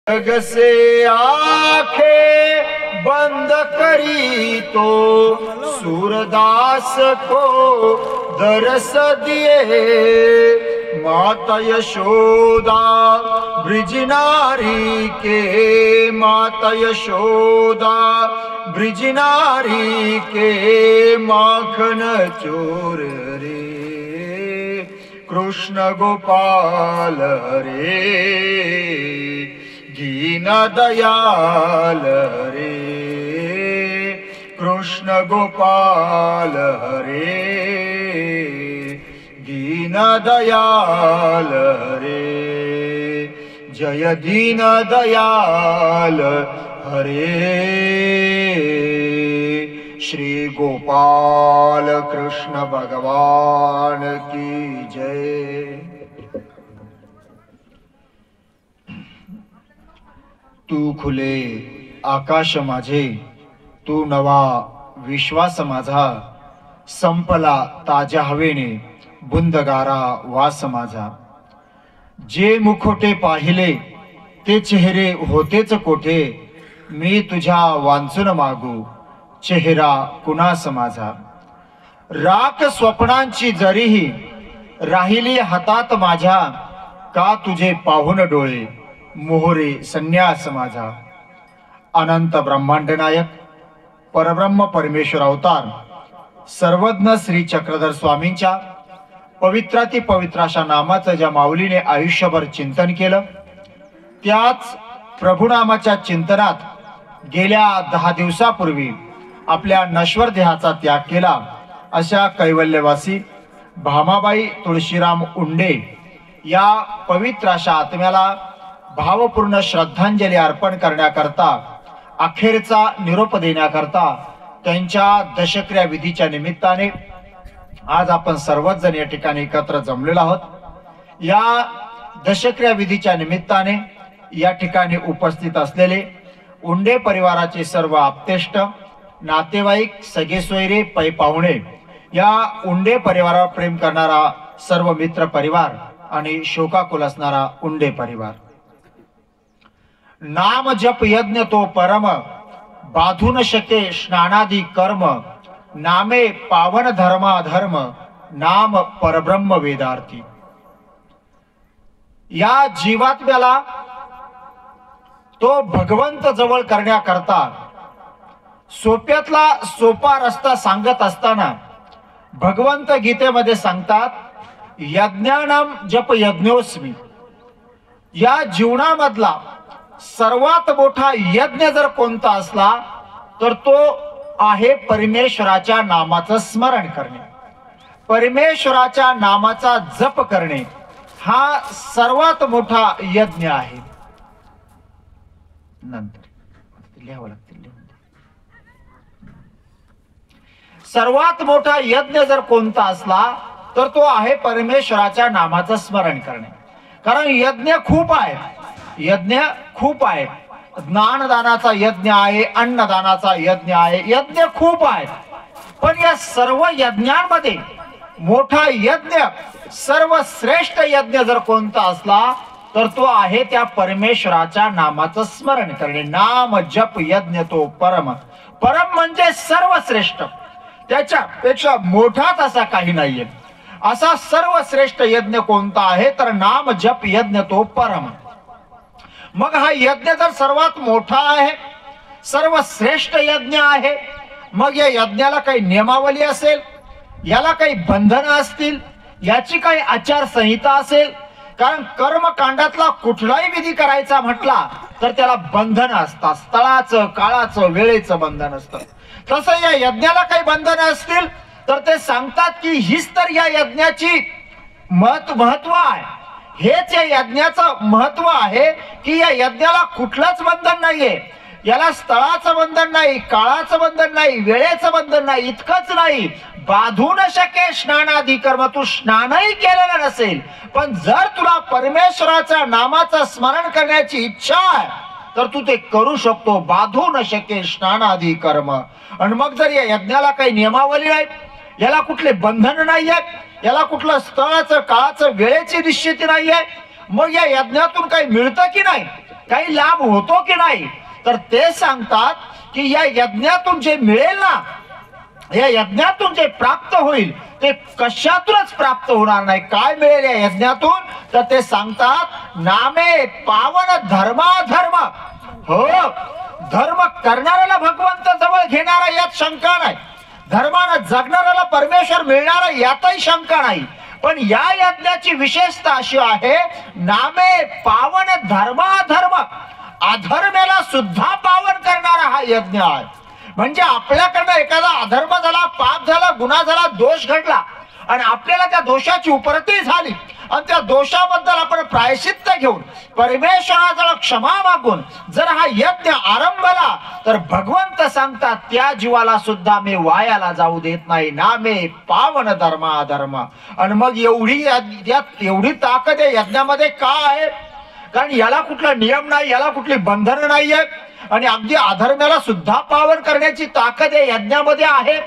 जग से आंखें बंद करी तो सूरदास को दरस दिए। माता यशोदा ब्रिज नारी के, माता यशोदा ब्रिज नारी के माखन चोर रे, कृष्ण गोपाल रे, दीन दयाल रे, कृष्ण गोपाल रे, दीन दयाल रे, जय दीन दयाल हरे। श्री गोपाल कृष्ण भगवान की जय। तू खुले आकाश माझे, तू नवा विश्वास माझा, संपला ताज्या हवेने बुंदगारा वास माझा। जे मुखोटे पाहिले ते चेहरे होतेच कोठे, मी तुझ्या वांचून मागू चेहरा कुणास माझा। राख स्वप्नांची जरीही राहिली हातात माझ्या, का तुझे पाहून डोळे मोहरे संन्यास माझा। अनंत ब्रह्मांड नायक परब्रह्म परमेश्वर अवतार सर्वज्ञ श्री चक्रधर स्वामींच्या पवित्राती पवित्र अशा नामाचं ज्या माऊलीने आयुष्यभर चिंतन केलं, त्याच प्रभुनामाच्या चिंतनात गेल्या 10 दिवसापूर्वी आपल्या नश्वर देहाचा त्याग केला अशा कैवल्यवासी भामाबाई तुळशीराम उंडे या पवित्र अशा आत्म्याला भावपूर्ण श्रद्धांजली अर्पण करण्याकरता, अखेरचा निरोप देण्याकरता त्यांच्या दशक्रिया विधीच्या निमित्ताने आज आपण सर्वच जण या ठिकाणी एकत्र जमलेलो आहोत। या दशक्रिया विधीच्या निमित्ताने या ठिकाणी उपस्थित असलेले उंडे परिवाराचे सर्व आप्तेष्ट, नातेवाईक, सगळे सोयरे, पै पाहुणे, या उंडे परिवारावर प्रेम करणारा सर्व मित्र परिवार आणि शोकाकुल असणारा उंडे परिवार। नाम जप यज्ञ तो परम, बाधू न शके स्नानादी कर्म, नामे पावन धर्माधर्म, नाम परब्रह्म वेदार्थी। या जीवात्म्याला तो भगवंत जवळ करण्याकरता सोप्यातला सोपा रस्ता सांगत असताना भगवंत गीतेमध्ये सांगतात, यज्ञानाम जप यज्ञोस्मी। या जीवनामधला सर्वात मोठा यज्ञ जर कोणता असला तर तो आहे परमेश्वराच्या नामाचं स्मरण करणे, परमेश्वराच्या नामाचा जप करणे, हा सर्वात मोठा यज्ञ आहे। नंतर लिहावं लागतं। सर्वात मोठा यज्ञ जर कोणता असला तर तो आहे परमेश्वराच्या नामाचं स्मरण करणे। कारण यज्ञ खूप आहे, यज्ञ खूप आहे। ज्ञानदानाचा यज्ञ आहे, अन्नदानाचा यज्ञ आहे, यज्ञ खूप आहे। पण या सर्व यज्ञांमध्ये मोठा यज्ञ, सर्वश्रेष्ठ यज्ञ जर कोणता असला तर तो आहे त्या परमेश्वराच्या नामाचं स्मरण करणे। नाम जप यज्ञ तो परम, परम म्हणजे सर्वश्रेष्ठ, त्याच्यापेक्षा मोठाच असा काही नाहीये। असा सर्वश्रेष्ठ यज्ञ कोणता आहे तर नाम जप यज्ञ तो परम। मग हा यज्ञ जर सर्वात मोठा आहे, सर्वश्रेष्ठ यज्ञ आहे, मग या यज्ञाला काही नियमावली असेल, याला काही बंधनं असतील, याची काही आचारसंहिता असेल। कारण कर्मकांडातला कुठलाही विधी करायचा म्हटला तर त्याला बंधन असतात, स्थळाचं, काळाचं, वेळेचं बंधन असतं। तसं या यज्ञाला काही बंधनं असतील तर ते सांगतात की हीच तर या यज्ञाची महत्व आहे, हेच या यज्ञाचं महत्व आहे की या यज्ञाला कुठलंच बंधन नाहीये, याला स्थळाचं बंधन नाही, काळाचं बंधन नाही, वेळेचं बंधन नाही। इतकंच नाही, बाधू न शके स्नानादी कर्म, तू स्नानही केलेलं नसेल पण जर तुला परमेश्वराच्या नामाचं स्मरण करण्याची इच्छा आहे तर तू ते करू शकतो, बाधू न शके स्नानादी कर्म। आणि मग जर या यज्ञाला काही नियमावली नाही, याला कुठले बंधन नाहीये, याला कुठलं स्थळाचं, काळाचं, वेळेची निश्चिती नाहीये, मग या यज्ञातून काही मिळतं की नाही काही लाभ होतो की नाही, तर ते सांगतात की या यज्ञातून जे मिळेल ना, या यज्ञातून जे प्राप्त होईल ते कशातूनच प्राप्त होणार नाही. काय मिळेल या यज्ञातून, तर ते सांगतात नामे पावन धर्माधर्म. हो, धर्म करणाऱ्याला भगवंत जवळ घेणारा यात शंका नाही, धर्मानं जगणाऱ्याला परमेश्वर मिळणारा यातही शंका नाही. पण या यज्ञाची विशेषता अशी आहे, नामे पावन धर्माधर्म, अधर्माला सुद्धा पावन करणारा हा यज्ञ आहे. म्हणजे आपल्याकडनं एखादा अधर्म झाला, पाप झाला, गुन्हा झाला, दोष घडला आणि आपल्याला त्या दोषाची उपरती झाली आणि त्या दोषाबद्दल आपण प्रायश्चित्त घेऊन परमेश्वराजवळ क्षमा मागून जर हा यज्ञ आरंभला, तर भगवंत सांगतात त्या जीवाला सुद्धा मी वायाला जाऊ देत नाही. नामे पावन धर्माधर्म. आणि मग एवढी ताकद आहे यज्ञामध्ये. का आहे? कारण याला कुठला नियम नाही, याला कुठली बंधनं नाहीये आणि अगदी अधर्माला सुद्धा पावन करण्याची ताकद या यज्ञामध्ये आहे.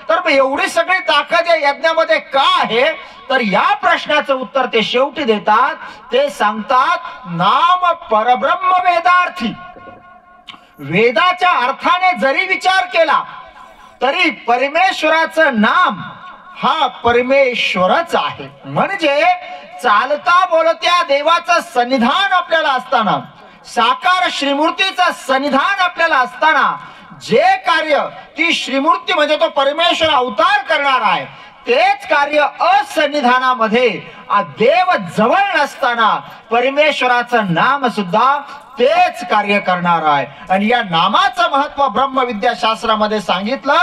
तर मग एवढी सगळी ताकद या यज्ञामध्ये का आहे, तर या प्रश्नाचं उत्तर ते शेवटी देतात. ते सांगतात नाम परब्रह्म वेदार्थी. वेदाच्या अर्थाने जरी विचार केला तरी परमेश्वराचं नाम हा परमेश्वरच आहे. म्हणजे चालता बोलत्या देवाचं सन्निधान आपल्याला असताना, साकार श्रीमूर्तीचं सन्निधान आपल्याला असताना जे कार्य ती श्रीमूर्ती म्हणजे तो परमेश्वर अवतार करणार आहे, तेच कार्य असन्निधानामध्ये देव जवळ नसताना परमेश्वराचं नाम सुद्धा तेच कार्य करणार आहे. आणि या नामाचं महत्व ब्रह्मविद्या शास्त्रामध्ये सांगितलं.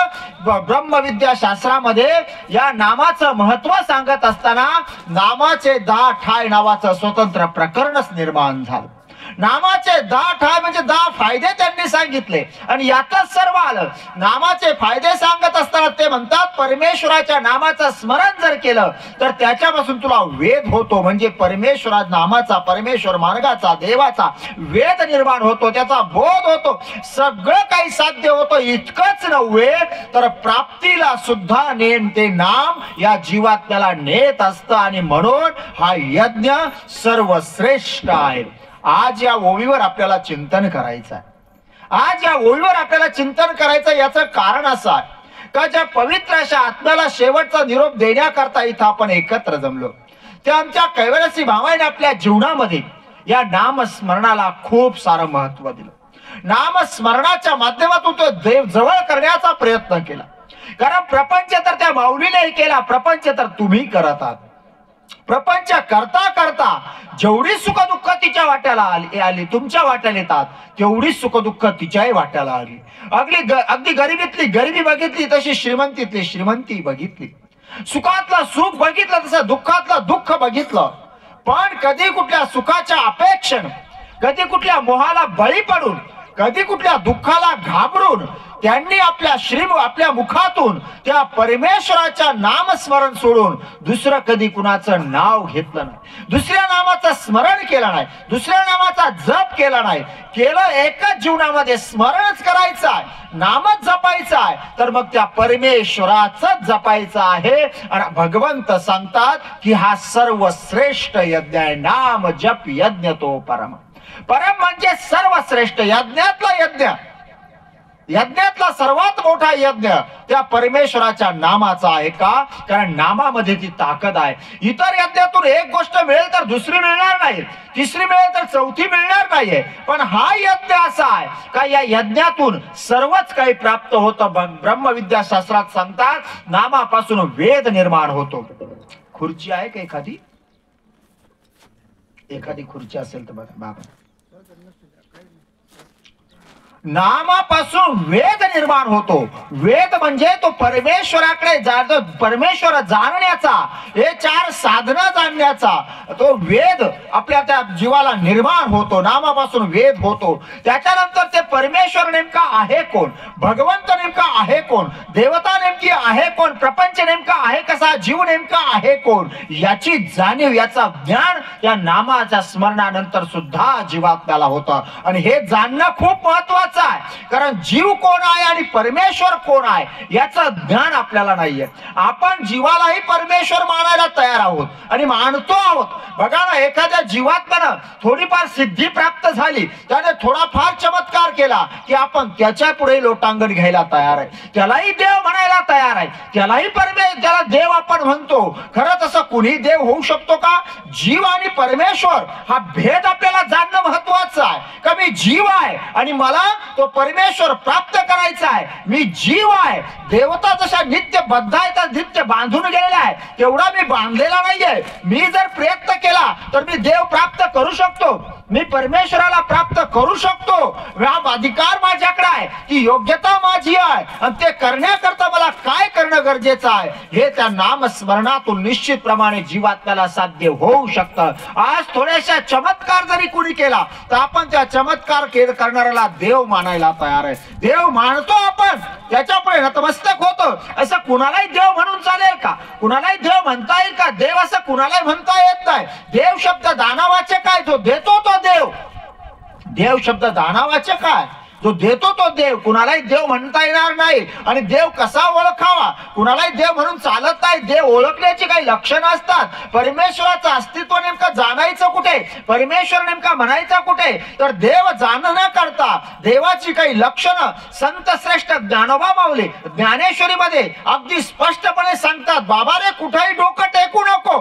ब्रह्मविद्या शास्त्रामध्ये या नामाचं महत्व सांगत असताना नामाचे 10 ठाय नावाचं स्वतंत्र प्रकरणच निर्माण झालं. नामाचे 10 ठाय म्हणजे 10 फायदे त्यांनी सांगितले आणि यातच सर्व आलं. नामाचे फायदे सांगत असताना ते म्हणतात परमेश्वराच्या नामाचं स्मरण जर केलं तर त्याच्यापासून तुला वेद होतो. म्हणजे परमेश्वरा नामाचा, परमेश्वर मार्गाचा, देवाचा वेद निर्माण होतो, त्याचा बोध होतो, सगळं काही साध्य होतं. इतकंच नव्हे तर प्राप्तीला सुद्धा ते नाम या जीवात त्याला नेत असतं. आणि म्हणून हा यज्ञ सर्वश्रेष्ठ आहे. आज या ओळीवर आपल्याला चिंतन करायचं आहे. आज या ओळीवर आपल्याला चिंतन करायचं याचं कारण असं आहे का ज्या पवित्र अशा आत्म्याला शेवटचा निरोप देण्याकरता इथं आपण एकत्र जमलो, त्या आमच्या कैवल्यसी भावाने आपल्या जीवनामध्ये या नामस्मरणाला खूप सारं महत्व दिलं. नामस्मरणाच्या माध्यमातून तो देव जवळ करण्याचा प्रयत्न केला. कारण प्रपंच तर त्या माऊलीनेही केला, प्रपंच तर तुम्ही करत आहात. प्रपंच करता करता जेवढी सुख दुःख तिच्या वाट्याला आली, तुमच्या वाट्याला येतात, तेवढी सुख दुःख तिच्याही वाट्याला आली. अगदी गरिबीतली गरिबी बघितली, तशी श्रीमंतीतली श्रीमंती बघितली. सुखातलं सुख बघितलं, तसं दुःखातलं दुःख बघितलं. पण कधी कुठल्या सुखाच्या अपेक्षेने, कधी कुठल्या मोहाला बळी पडून, कधी कुठल्या दुःखाला घाबरून त्यांनी आपल्या मुखातून त्या परमेश्वराच्या नामस्मरण सोडून दुसरं कधी कुणाचं नाव घेतलं नाही, दुसऱ्या नामाचं स्मरण केलं नाही, दुसऱ्या नामाचा जप केला नाही. केलं एकच जीवनामध्ये स्मरणच करायचं आहे, नामच जपायचं आहे, तर मग त्या परमेश्वराचंच जपायचं आहे. आणि भगवंत सांगतात की हा सर्वश्रेष्ठ यज्ञ आहे. नाम जप यज्ञ तो परम. परम म्हणजे सर्वश्रेष्ठ. यज्ञातला यज्ञ, यज्ञातला सर्वात मोठा यज्ञ त्या परमेश्वराच्या नामाचा आहे. का? कारण नामामध्ये ती ताकद आहे. इतर यज्ञातून एक गोष्ट मिळेल तर दुसरी मिळणार नाही, तिसरी मिळेल तर चौथी मिळणार नाहीये. पण हा यज्ञ असा आहे का या यज्ञातून सर्वच काही प्राप्त होतं. ब्रह्मविद्या शास्त्रात सांगतात नामापासून वेद निर्माण होतो. खुर्ची आहे का एखादी? एखादी खुर्ची असेल तर बघा बाबा. नामापासून वेद निर्माण होतो. वेद म्हणजे तो परमेश्वराकडे जातो, परमेश्वर जाणण्याचा, हे 4 साधना जाणण्याचा तो वेद आपल्या त्या जीवाला निर्माण होतो. नामापासून वेद होतो. त्याच्यानंतर ते परमेश्वर नेमका आहे कोण, भगवंत नेमका आहे कोण, देवता नेमकी आहे कोण, प्रपंच नेमका आहे कसा, जीव नेमका आहे कोण, याची जाणीव, याचा ज्ञान या नामाच्या स्मरणानंतर सुद्धा जीवात्म्याला होतं. आणि हे जाणणं खूप महत्वाचं आहे, कारण जीव कोण आहे आणि परमेश्वर कोण आहे याचं ज्ञान आपल्याला नाहीये. आपण जीवालाही परमेश्वर मानायला तयार आहोत आणि मानतो आहोत. बघा ना, एखाद्या जीवात्म्यानं थोडीफार सिद्धी प्राप्त झाली, त्याने थोडाफार चमत्कार केला की आपण त्याच्या पुढे लोटांगण घ्यायला तयार आहे, त्यालाही देव म्हणायला तयार आहे, त्यालाही त्याला देव आपण म्हणतो. खरं तसं कुणी देव होऊ शकतो का? जीव आणि परमेश्वर हा भेद आपल्याला जाणणं महत्वाचं आहे. का मी जीव आहे आणि मला तो परमेश्वर प्राप्त करायचा आहे. मी जीव आहे, देवता जशा नित्य बद्ध आहे तर नित्य बांधून गेलेला आहे, तेवढा मी बांधलेला नाहीये. मी जर प्रयत्न केला तर मी देव प्राप्त करू शकतो, मी परमेश्वराला प्राप्त करू शकतो. हा अधिकार माझ्याकडे आहे, ती योग्यता माझी आहे आणि ते करण्याकरता मला काय करणं गरजेचं आहे हे त्या नामस्मरणातून निश्चितप्रमाणे जीवात्म्याला साध्य होऊ शकतं. आज थोड्याशा चमत्कार जरी कुणी केला तर आपण त्या चमत्कार करणाऱ्याला देव मानायला तयार आहे, देव मानतो आपण, त्याच्यापुढे नतमस्तक होतो. असं कुणालाही देव म्हणून चालेल का? कुणालाही देव म्हणता येईल का? देव असं कुणालाही म्हणता येत नाही. देव शब्द दानावाचे काय? जो देतो तो देव. देव शब्द दानावाचे काय? जो देतो तो देव. कुणालाही देव म्हणता येणार नाही. आणि देव कसा ओळखावा? कुणालाही देव म्हणून चालत नाही. देव ओळखण्याची काही लक्षणं असतात. परमेश्वराचं अस्तित्व नेमकं जाणायचं कुठे, परमेश्वर नेमका म्हणायचा कुठे, तर देव जाणण्या करता देवाची काही लक्षणं संत श्रेष्ठ ज्ञानोबा माऊली ज्ञानेश्वरीमध्ये अगदी स्पष्टपणे सांगतात. बाबा रे, कुठेही डोकं टेकू नको,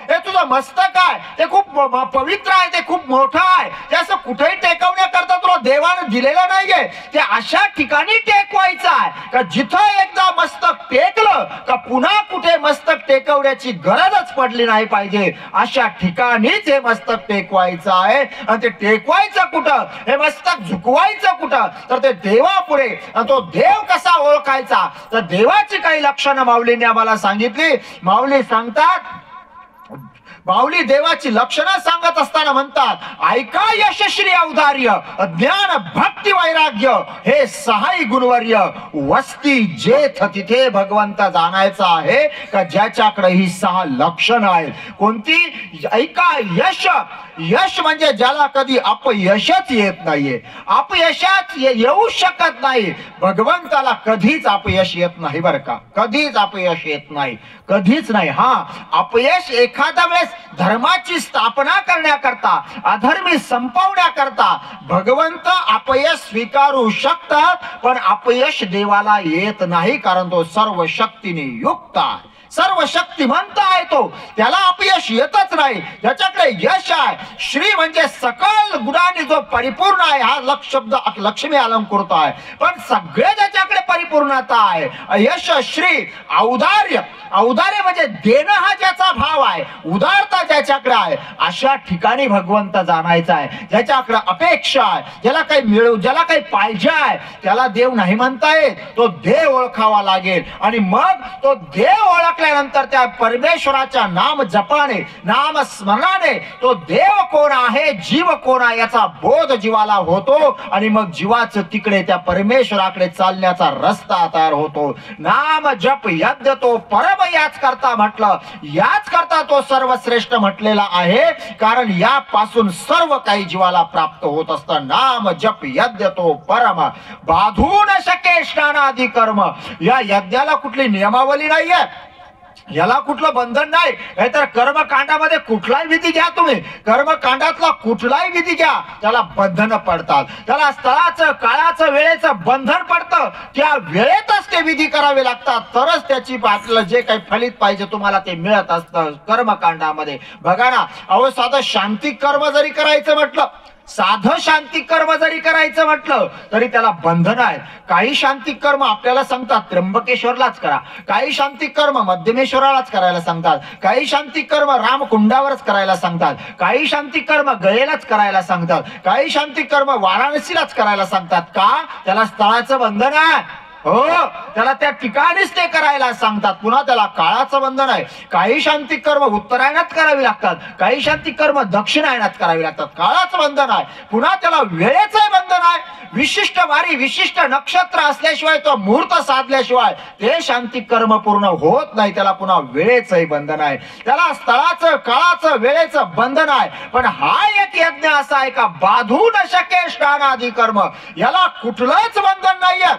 हे तुझं मस्तक आहे, ते खूप पवित्र आहे, ते खूप मोठं आहे, ते असं कुठेही टेकवण्याकरता तुला देवानं दिलेलं नाहीये. ते अशा ठिकाणी टेकवायचं आहे का जिथं एकदा मस्तक टेकलं का पुन्हा कुठे मस्तक टेकवण्याची गरजच पडली नाही पाहिजे. अशा ठिकाणीच हे मस्तक टेकवायचं आहे. आणि ते टेकवायचं कुठं, हे मस्तक झुकवायचं कुठं, तर ते देवापुढे. आणि तो देव कसा ओळखायचा, तर देवाची काही लक्षणं माऊलीने आम्हाला सांगितली. माऊली सांगतात, माऊली देवाची लक्षणं सांगत असताना म्हणतात, ऐका यशश्री औदार्य, ज्ञान भक्ती वैराग्य हे सहाई गुणवर्य, वस्ती जेथ तिथे भगवंत जाणायचा आहे का ज्याच्याकडे ही 6 लक्षणं आहेत. कोणती? ऐका यश. यश म्हणजे ज्याला कधी अपयशच येत नाहीये, अपयशात येऊ शकत नाही. भगवंताला कधीच अपयश येत नाही बरं का, कधीच अपयश येत नाही, कधीच नाही. हा, अपयश एखाद्या वेळेस धर्माची स्थापना करण्याकरता, अधर्मी संपवण्याकरता भगवंत अपयश स्वीकारू शकतात, पण अपयश देवाला येत नाही, कारण तो सर्व शक्तीने युक्त आहे, सर्व शक्तिमंत आहे. तो त्याला अपयश येतच नाही. ज्याच्याकडे यश आहे, श्री म्हणजे सकल गुणांनी जो परिपूर्ण आहे, हा शब्द लक्ष्मी अलंकृत आहे, पण सगळे ज्याच्याकडे परिपूर्णता आहे. यश, श्री, औदार्य. औदार्य म्हणजे देणं हा ज्याचा भाव आहे, उदारता ज्याच्याकडे आहे, अशा ठिकाणी भगवंत जाणायचा आहे. ज्याच्याकडे अपेक्षा आहे, ज्याला काही मिळू, ज्याला काही पाहिजे आहे, त्याला देव नाही म्हणता येत. तो देव ओळखावा लागेल. आणि मग तो देव ओळखल्यानंतर त्या परमेश्वराच्या नाम जपाने, नाम स्मरणाने तो देव कोण आहे, जीव कोण आहे याचा बोध जीवाला होतो. आणि मग जीवाचं तिकडे त्या परमेश्वराकडे चालण्याचा रस्ता तयार होतो. नाम जप यज्ञ तो परम याच करता म्हटलं, याच करता तो सर्वश्रेष्ठ म्हटलेला आहे, कारण यापासून सर्व काही जीवाला प्राप्त होत असतं. नाम जप यज्ञ तो परम, बाधू न शके स्नानादी कर्म. या यज्ञाला कुठली नियमावली नाहीये, याला कुठलं बंधन नाही. नाहीतर कर्मकांडामध्ये कुठलाही विधी घ्या, तुम्ही कर्मकांडातला कुठलाही विधी घ्या, त्याला बंधन पडतात. त्याला स्थळाचं, काळाचं, वेळेचं बंधन पडतं. त्या वेळेतच ते विधी करावे लागतात, तरच त्याची आपल्याला जे काही फलित पाहिजे तुम्हाला ते मिळत असतं कर्मकांडामध्ये. बघा ना, अहो साधं शांती कर्म जरी करायचं म्हटलं, साधं शांती कर्म जरी करायचं म्हटलं तरी त्याला बंधन आहे. काही शांती कर्म आपल्याला सांगतात त्र्यंबकेश्वरलाच करा, काही शांती कर्म मध्यमेश्वरालाच करायला सांगतात, काही शांती कर्म रामकुंडावरच करायला सांगतात, काही शांती कर्म गयेलाच करायला सांगतात, काही शांती कर्म वाराणसीलाच करायला सांगतात. का? त्याला स्थळाचं बंधन आहे. हो, त्याला त्या ठिकाणीच ते करायला सांगतात. पुन्हा त्याला काळाचं बंधन आहे. काही शांती कर्म उत्तरायणात करावी लागतात, काही शांती कर्म दक्षिणायनात करावी लागतात. काळाचं बंधन आहे. पुन्हा त्याला वेळेचं बंधन आहे. विशिष्ट वारी विशिष्ट नक्षत्र असल्याशिवाय तो मुहूर्त साधल्याशिवाय ते शांती कर्म पूर्ण होत नाही. त्याला पुन्हा वेळेचंही बंधन आहे, त्याला स्थळाचं काळाचं वेळेचं बंधन आहे. पण हा एक यज्ञ असा आहे का बाधू न शके स्नानादी कर्म, याला कुठलंच बंधन नाहीये.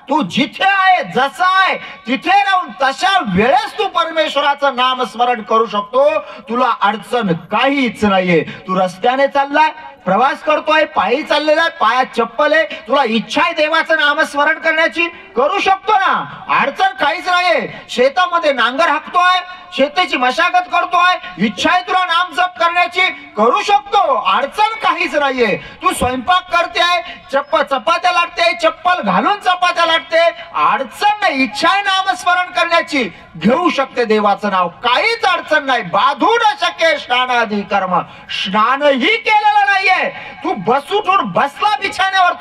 तू जिथे आहे जसा आहे तिथे राहून तशा वेळेस तू परमेश्वराचं नाम स्मरण करू शकतो. तुला अडचण काहीच नाहीये. तू रस्त्याने चाललाय, प्रवास करतोय, पायी चाललेला आहे, पायात चप्पल आहे, तुला इच्छा आहे देवाचं नामस्मरण करण्याची, करू शकतो ना, अडचण काहीच नाहीये. शेतामध्ये नांगर हाकतोय, शेतीची मशागत करतोय, इच्छा आहे तुला नाम जप करण्याची, करू शकतो, अडचण काहीच नाहीये. तू स्वयंपाक करतेय, चपात्या लाटते, चप्पल घालून चपात्या लाटते, अडचण नाही. इच्छा आहे नामस्मरण करण्याची, घेऊ शकते देवाचं नाव, काहीच अडचण नाही. बाधू न शके स्नानादी कर्म, स्नानही केलेलं नाहीये. तू उठून बसला बिछाण्यावर,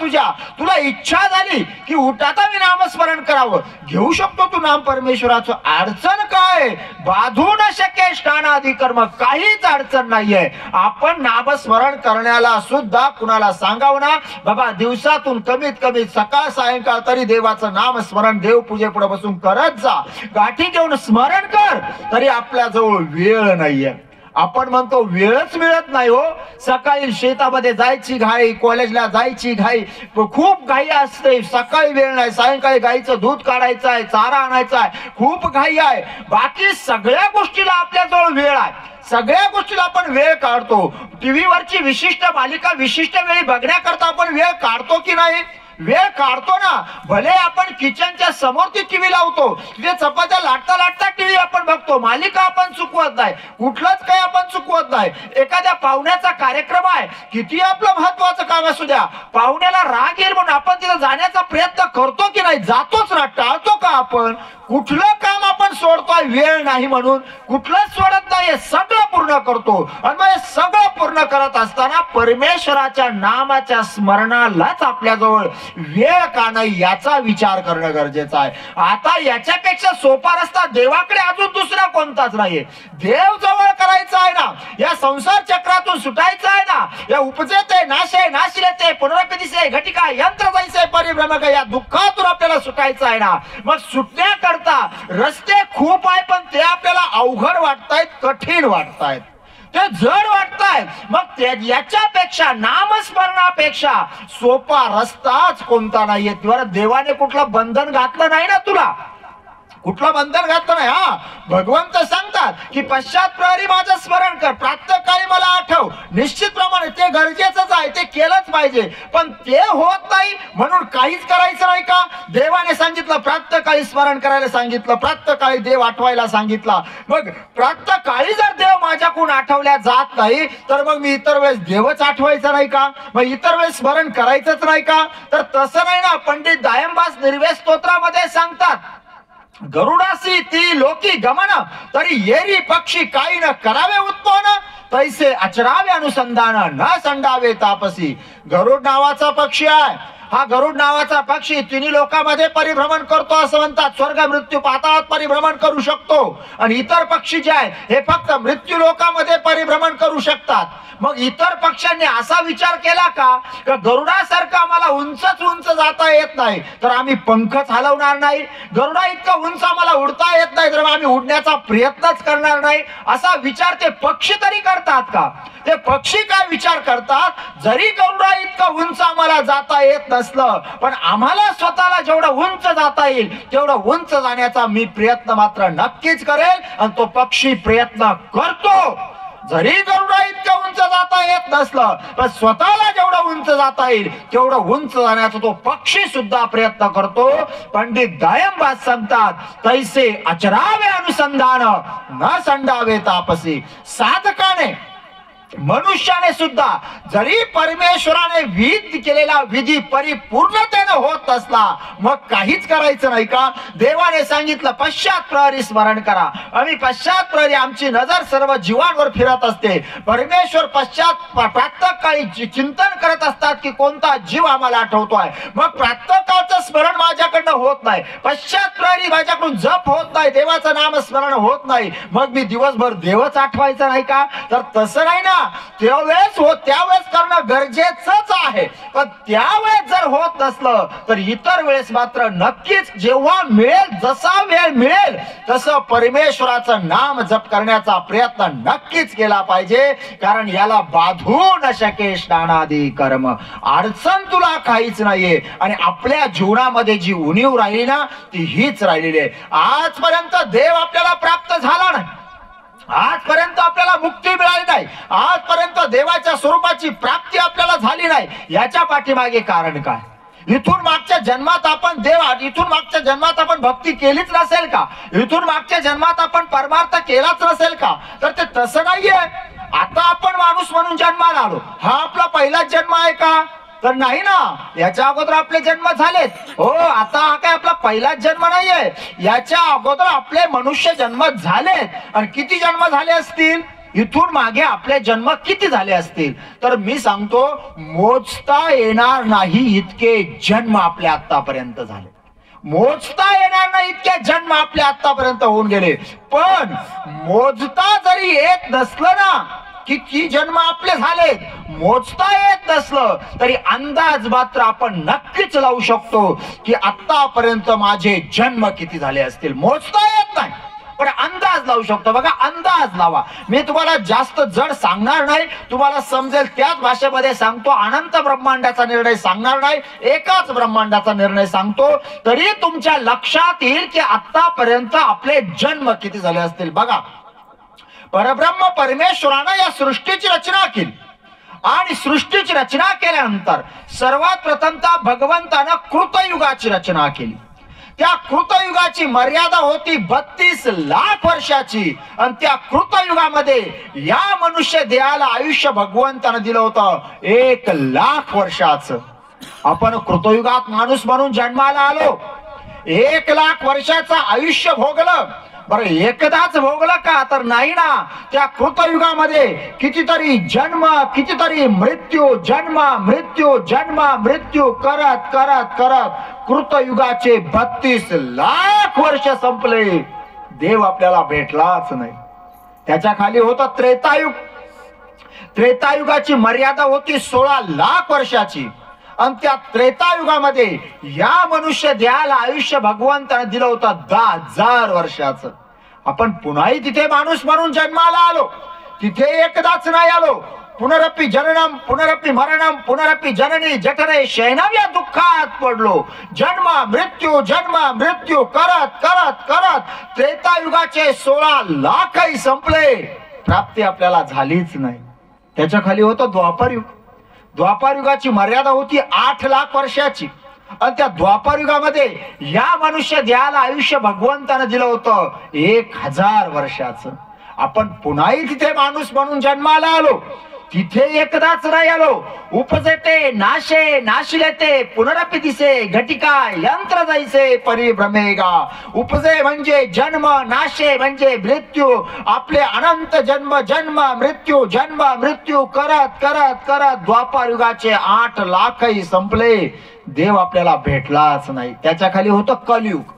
तुला इच्छा झाली की उठ आता मी नामस्मरण करावं, घेऊ शकतो तू नाम परमेश्वराचं. अडचण काय? बाधू न शके स्नानादी कर्म, काहीच अडचण नाहीये. आपण नामस्मरण करण्याला सुद्धा कुणाला सांगावं ना, बाबा दिवसातून कमीत कमी सकाळ सायंकाळ तरी देवाचं नामस्मरण देवपूजे पुढे बसून करत जा, गाठी घेऊन स्मरण कर. तरी आपल्या जवळ वेळ नाहीये. आपण म्हणतो वेळच मिळत नाही हो. सकाळी शेतामध्ये जायची घाई, कॉलेजला जायची घाई, खूप घाई असते. सकाळी वेळ नाही, सायंकाळी गाईचं दूध काढायचं आहे, चारा आणायचा आहे, खूप घाई आहे. बाकी सगळ्या गोष्टीला आपल्या जवळ वेळ आहे, सगळ्या गोष्टीला आपण वेळ काढतो. टीव्ही वरची विशिष्ट मालिका विशिष्ट वेळी बघण्याकरता आपण वेळ काढतो की नाही? वेळ काढतो ना. भले आपण किचनच्या समोर ती टीव्ही लावतो, तिथे चपात्या लाटता लाटता टीव्ही आपण बघतो, मालिका आपण चुकवत नाही, कुठलंच काही आपण चुकवत नाही. एखाद्या पाहुण्याचा कार्यक्रम आहे, किती आपलं महत्वाचं काम असू द्या, पाहुण्याला राग येईल म्हणून आपण तिथे जाण्याचा प्रयत्न करतो की नाही? जातोच ना. टाळतो का आपण? कुठलं काम आपण सोडतोय वेळ नाही म्हणून? कुठलंच सोडत नाही, सगळं पूर्ण करतो. आणि मग सगळं पूर्ण करत असताना परमेश्वराच्या नामाच्या स्मरणालाच आपल्याजवळ वेळ का नाही याचा विचार करणं गरजेचं आहे. आता याच्यापेक्षा सोपा रस्ता देवाकडे अजून दुसरा कोणताच नाहीये. देव जवळ करायचा आहे ना, या संसार चक्रातून सुटायचं आहे ना, या उपजेते नाशे नाशिलेते पुनरपिदिसे घटिका यंत्र जायचे परिभ्रमक, या दुःखातून आपल्याला सुटायचं आहे ना. मग सुटण्याकरता रस्ते खूप आहे, पण ते आपल्याला अवघड वाटतायत, कठीण वाटतायत, ते जड वाटतायत. मग याच्यापेक्षा नामस्मरणापेक्षा सोपा रस्ताच कोणता नाहीये. देवाने कुठलं बंधन घातलं नाही ना तुला, कुठलं बंधन घातलं नाही. हा, भगवंत सांगतात की पश्चात प्रहरी माझं स्मरण कर, प्रातःकाळी मला आठव. निश्चितप्रमाणे ते गरजेचंच आहे, ते केलंच पाहिजे. पण ते होत नाही म्हणून काहीच करायचं नाही का? देवाने सांगितलं प्रातःकाळी स्मरण करायला सांगितलं, प्रातःकाळी देव आठवायला सांगितला. मग प्रातःकाळी जर देव माझ्याकडून आठवल्या जात नाही तर मग मी इतर वेळेस देवच आठवायचा नाही का? मग इतर वेळेस स्मरण करायचंच नाही का? तर तसं नाही ना. पंडित दायंबास निर्वेद स्तोत्रामध्ये सांगतात, गरुडासी ती लोकी गमन, तरी येरी पक्षी काही न करावे उत्पन्न, तैसे अचरावे अनुसंधान, न संडावे तापसी. गरुड नावाचा पक्षी आहे. हा गरुड नावाचा पक्षी तिन्ही लोकांमध्ये परिभ्रमण करतो असं म्हणतात. स्वर्ग मृत्यू पाताळात परिभ्रमण करू शकतो, आणि इतर पक्षी जे आहेत हे फक्त मृत्यू लोकांमध्ये परिभ्रमण करू शकतात. मग इतर पक्ष्यांनी असा विचार केला का गरुडासारखं आम्हाला उंचच उंच जाता येत नाही तर आम्ही पंखच हलवणार नाही, गरुडा इतका उंच आम्हाला उडता येत नाही तर आम्ही उडण्याचा प्रयत्नच करणार नाही, असा विचार ते पक्षी तरी करतात का? ते पक्षी काय विचार करतात, जरी गरुडा इतका उंच आम्हाला जाता येत नसलं पण आम्हाला स्वतःला जेवढं उंच जाता येईल तेवढं उंच जाण्याचा मी प्रयत्न मात्र नक्कीच करेल. आणि तो पक्षी प्रयत्न करतो. जरी गरुडा इतकं उंच जाता येत नसलं पण स्वतःला जेवढं उंच जाता येईल तेवढं उंच जाण्याचा तो पक्षी सुद्धा प्रयत्न करतो. पंडित दायंबास सांगतात, तैसे अचरावे अनुसंधान, न संडावे तापसी. साधकाने मनुष्याने सुद्धा जरी परमेश्वराने विधी केलेला विधी परिपूर्णतेने होत असला मग काहीच करायचं नाही का? देवाने सांगितलं पश्चात प्रहरी स्मरण करा. आम्ही पश्चात प्रहरी, आमची नजर सर्व जीवांवर फिरत असते. परमेश्वर पश्चात प्रातःकाळी चिंतन करत असतात की कोणता जीव आम्हाला आठवतोय. मग प्रातःकाळचं स्मरण माझ्याकडनं होत नाही, पश्चात प्रहरी माझ्याकडून जप होत नाही, देवाचं नाम स्मरण होत नाही, मग मी दिवसभर देवच आठवायचं नाही का? तर तसं नाही ना. त्यावेळेस करणं गरजेचंच आहे. पण त्यावेळेस जर होत नसलं तर इतर वेळेस मात्र नक्कीच जेव्हा मिळेल, जसा वेळ मिळेल तसं परमेश्वराचं नाम जप करण्याचा प्रयत्न नक्कीच केला पाहिजे. कारण याला बाधू न शके स्नानादी कर्म. अडचण तुला काहीच नाहीये आणि आपल्या जीवनामध्ये जी उणीव राहिली ना ती हीच राहिलेली आहे. आजपर्यंत देव आपल्याला प्राप्त झाला नाही, आजपर्यंत आपल्याला मुक्ती मिळाली नाही, आजपर्यंत देवाच्या स्वरूपाची प्राप्ती आपल्याला झाली नाही. याच्या पाठीमागे कारण काय? इथून मागच्या जन्मात आपण भक्ती केलीच नसेल का? इथून मागच्या जन्मात आपण परमार्थ केलाच नसेल का? तर ते तसं नाहीये. आता आपण माणूस म्हणून जन्माला आलो, हा आपला पहिलाच जन्म आहे का? तर नाही ना. याच्या अगोदर आपले जन्म झालेत. हो, आता हा काय आपला पहिलाच जन्म नाहीये. याच्या अगोदर आपले मनुष्य जन्म झालेत. आणि किती जन्म झाले असतील? इथून मागे आपले जन्म किती झाले असतील? तर मी सांगतो, मोजता येणार नाही इतके जन्म आपले आतापर्यंत झाले. मोजता येणार नाही इतके जन्म आपले आतापर्यंत होऊन गेले. पण मोजता जरी येत नसलं ना किती जन्म आपले झालेत, मोजता येत नसलं तरी अंदाज मात्र आपण नक्कीच लावू शकतो की आतापर्यंत माझे जन्म किती झाले असतील. मोजता येत नाही पण अंदाज लावू शकतो. बघा, अंदाज लावा. मी तुम्हाला जास्त जड सांगणार नाही, तुम्हाला समजेल त्याच भाषेमध्ये सांगतो. अनंत ब्रह्मांडाचा निर्णय सांगणार नाही, एकाच ब्रह्मांडाचा निर्णय सांगतो. तरी तुमच्या लक्षात येईल की आतापर्यंत आपले जन्म किती झाले असतील. बघा, परब्रह्म परमेश्वरानं या सृष्टीची रचना केली आणि सृष्टीची रचना केल्यानंतर सर्वात प्रथमतः भगवंतानं कृतयुगाची रचना केली. त्या कृतयुगाची मर्यादा होती 32 लाख वर्षाची. आणि त्या कृतयुगामध्ये या मनुष्य देहाला आयुष्य भगवंतानं दिलं होतं 1 लाख वर्षाचं. आपण कृतयुगात माणूस म्हणून जन्माला आलो, 1 लाख वर्षाचं आयुष्य भोगलं. बरं, एकदाच भोगलं का? तर नाही ना. त्या कृतयुगामध्ये कितीतरी जन्म, कितीतरी मृत्यू, जन्म मृत्यू, जन्म मृत्यू करत करत करत कृतयुगाचे 32 लाख वर्ष संपले. देव आपल्याला भेटलाच नाही. त्याच्या खाली होतं त्रेतायुग. त्रेतायुगाची मर्यादा होती 16 लाख वर्षाची. आणि त्या त्रेतायुगामध्ये या मनुष्य देहाला आयुष्य भगवंताने दिलं होतं 10,000 वर्षाचं. आपण पुन्हाही तिथे माणूस म्हणून जन्माला आलो, तिथे एकदाच नाही आलो. पुनरपि जननम पुनरपि मरणम पुनरपि जननी जठरे शयनम या दुःखात पडलो. जन्म मृत्यू करत करत करत त्रेतायुगाचे 16 लाखही संपले, प्राप्ती आपल्याला झालीच नाही. त्याच्या खाली होतं द्वापारयुग. द्वापारयुगाची मर्यादा होती 8 लाख वर्षाची. आणि त्या द्वापारयुगामध्ये या मनुष्य देहाला आयुष्य भगवंतानं दिलं होतं 1000 वर्षाचं. आपण पुन्हाही तिथे माणूस म्हणून जन्माला आलो, तिथे एकदाच नाही आलो. उपजते नाशे नाशिलेते पुनरपि दिसे घटिका यंत्र जैसे परिभ्रमेगा. उपजे म्हणजे जन्म, नाशे म्हणजे मृत्यू. आपले अनंत जन्म मृत्यू करत करत करत द्वापारयुगाचे 8 लाखही संपले. देव आपल्याला भेटलाच नाही. त्याच्या खाली होतं कलियुग.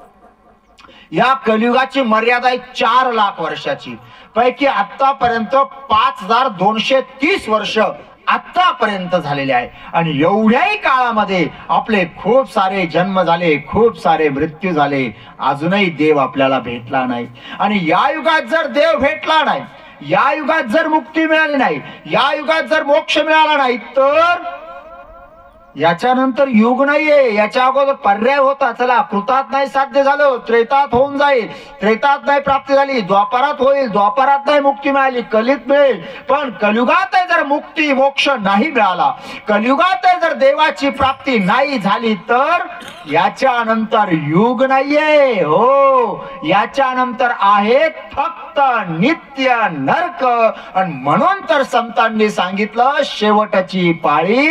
या कलियुगाची मर्यादा आहे 4 लाख वर्षाची. पैकी आतापर्यंत 5230 वर्ष आतापर्यंत झालेले आहे. आणि एवढ्याही काळामध्ये आपले खूप सारे जन्म झाले, खूप सारे मृत्यू झाले, अजूनही देव आपल्याला भेटला नाही. आणि या युगात जर देव भेटला नाही, या युगात जर मुक्ती मिळाली नाही, या युगात जर मोक्ष मिळाला नाही, तर याच्यानंतर युग नाहीये. याच्या अगोदर पर्याय होता. चला, कृतात नाही साध्य झालं, त्रेतात होऊन जाईल. त्रेतात नाही प्राप्ती झाली, द्वापारात होईल. द्वापारात नाही मुक्ती मिळाली, कलित मिळेल. पण कलियुगात जर मुक्ती मोक्ष नाही मिळाला, कलियुगात जर देवाची प्राप्ती नाही झाली, तर याच्या नंतर युग नाहीये. हो, याच्या नंतर आहेत फक्त नित्य नरक. आणि म्हणून तर संतांनी सांगितलं, शेवटची पाळी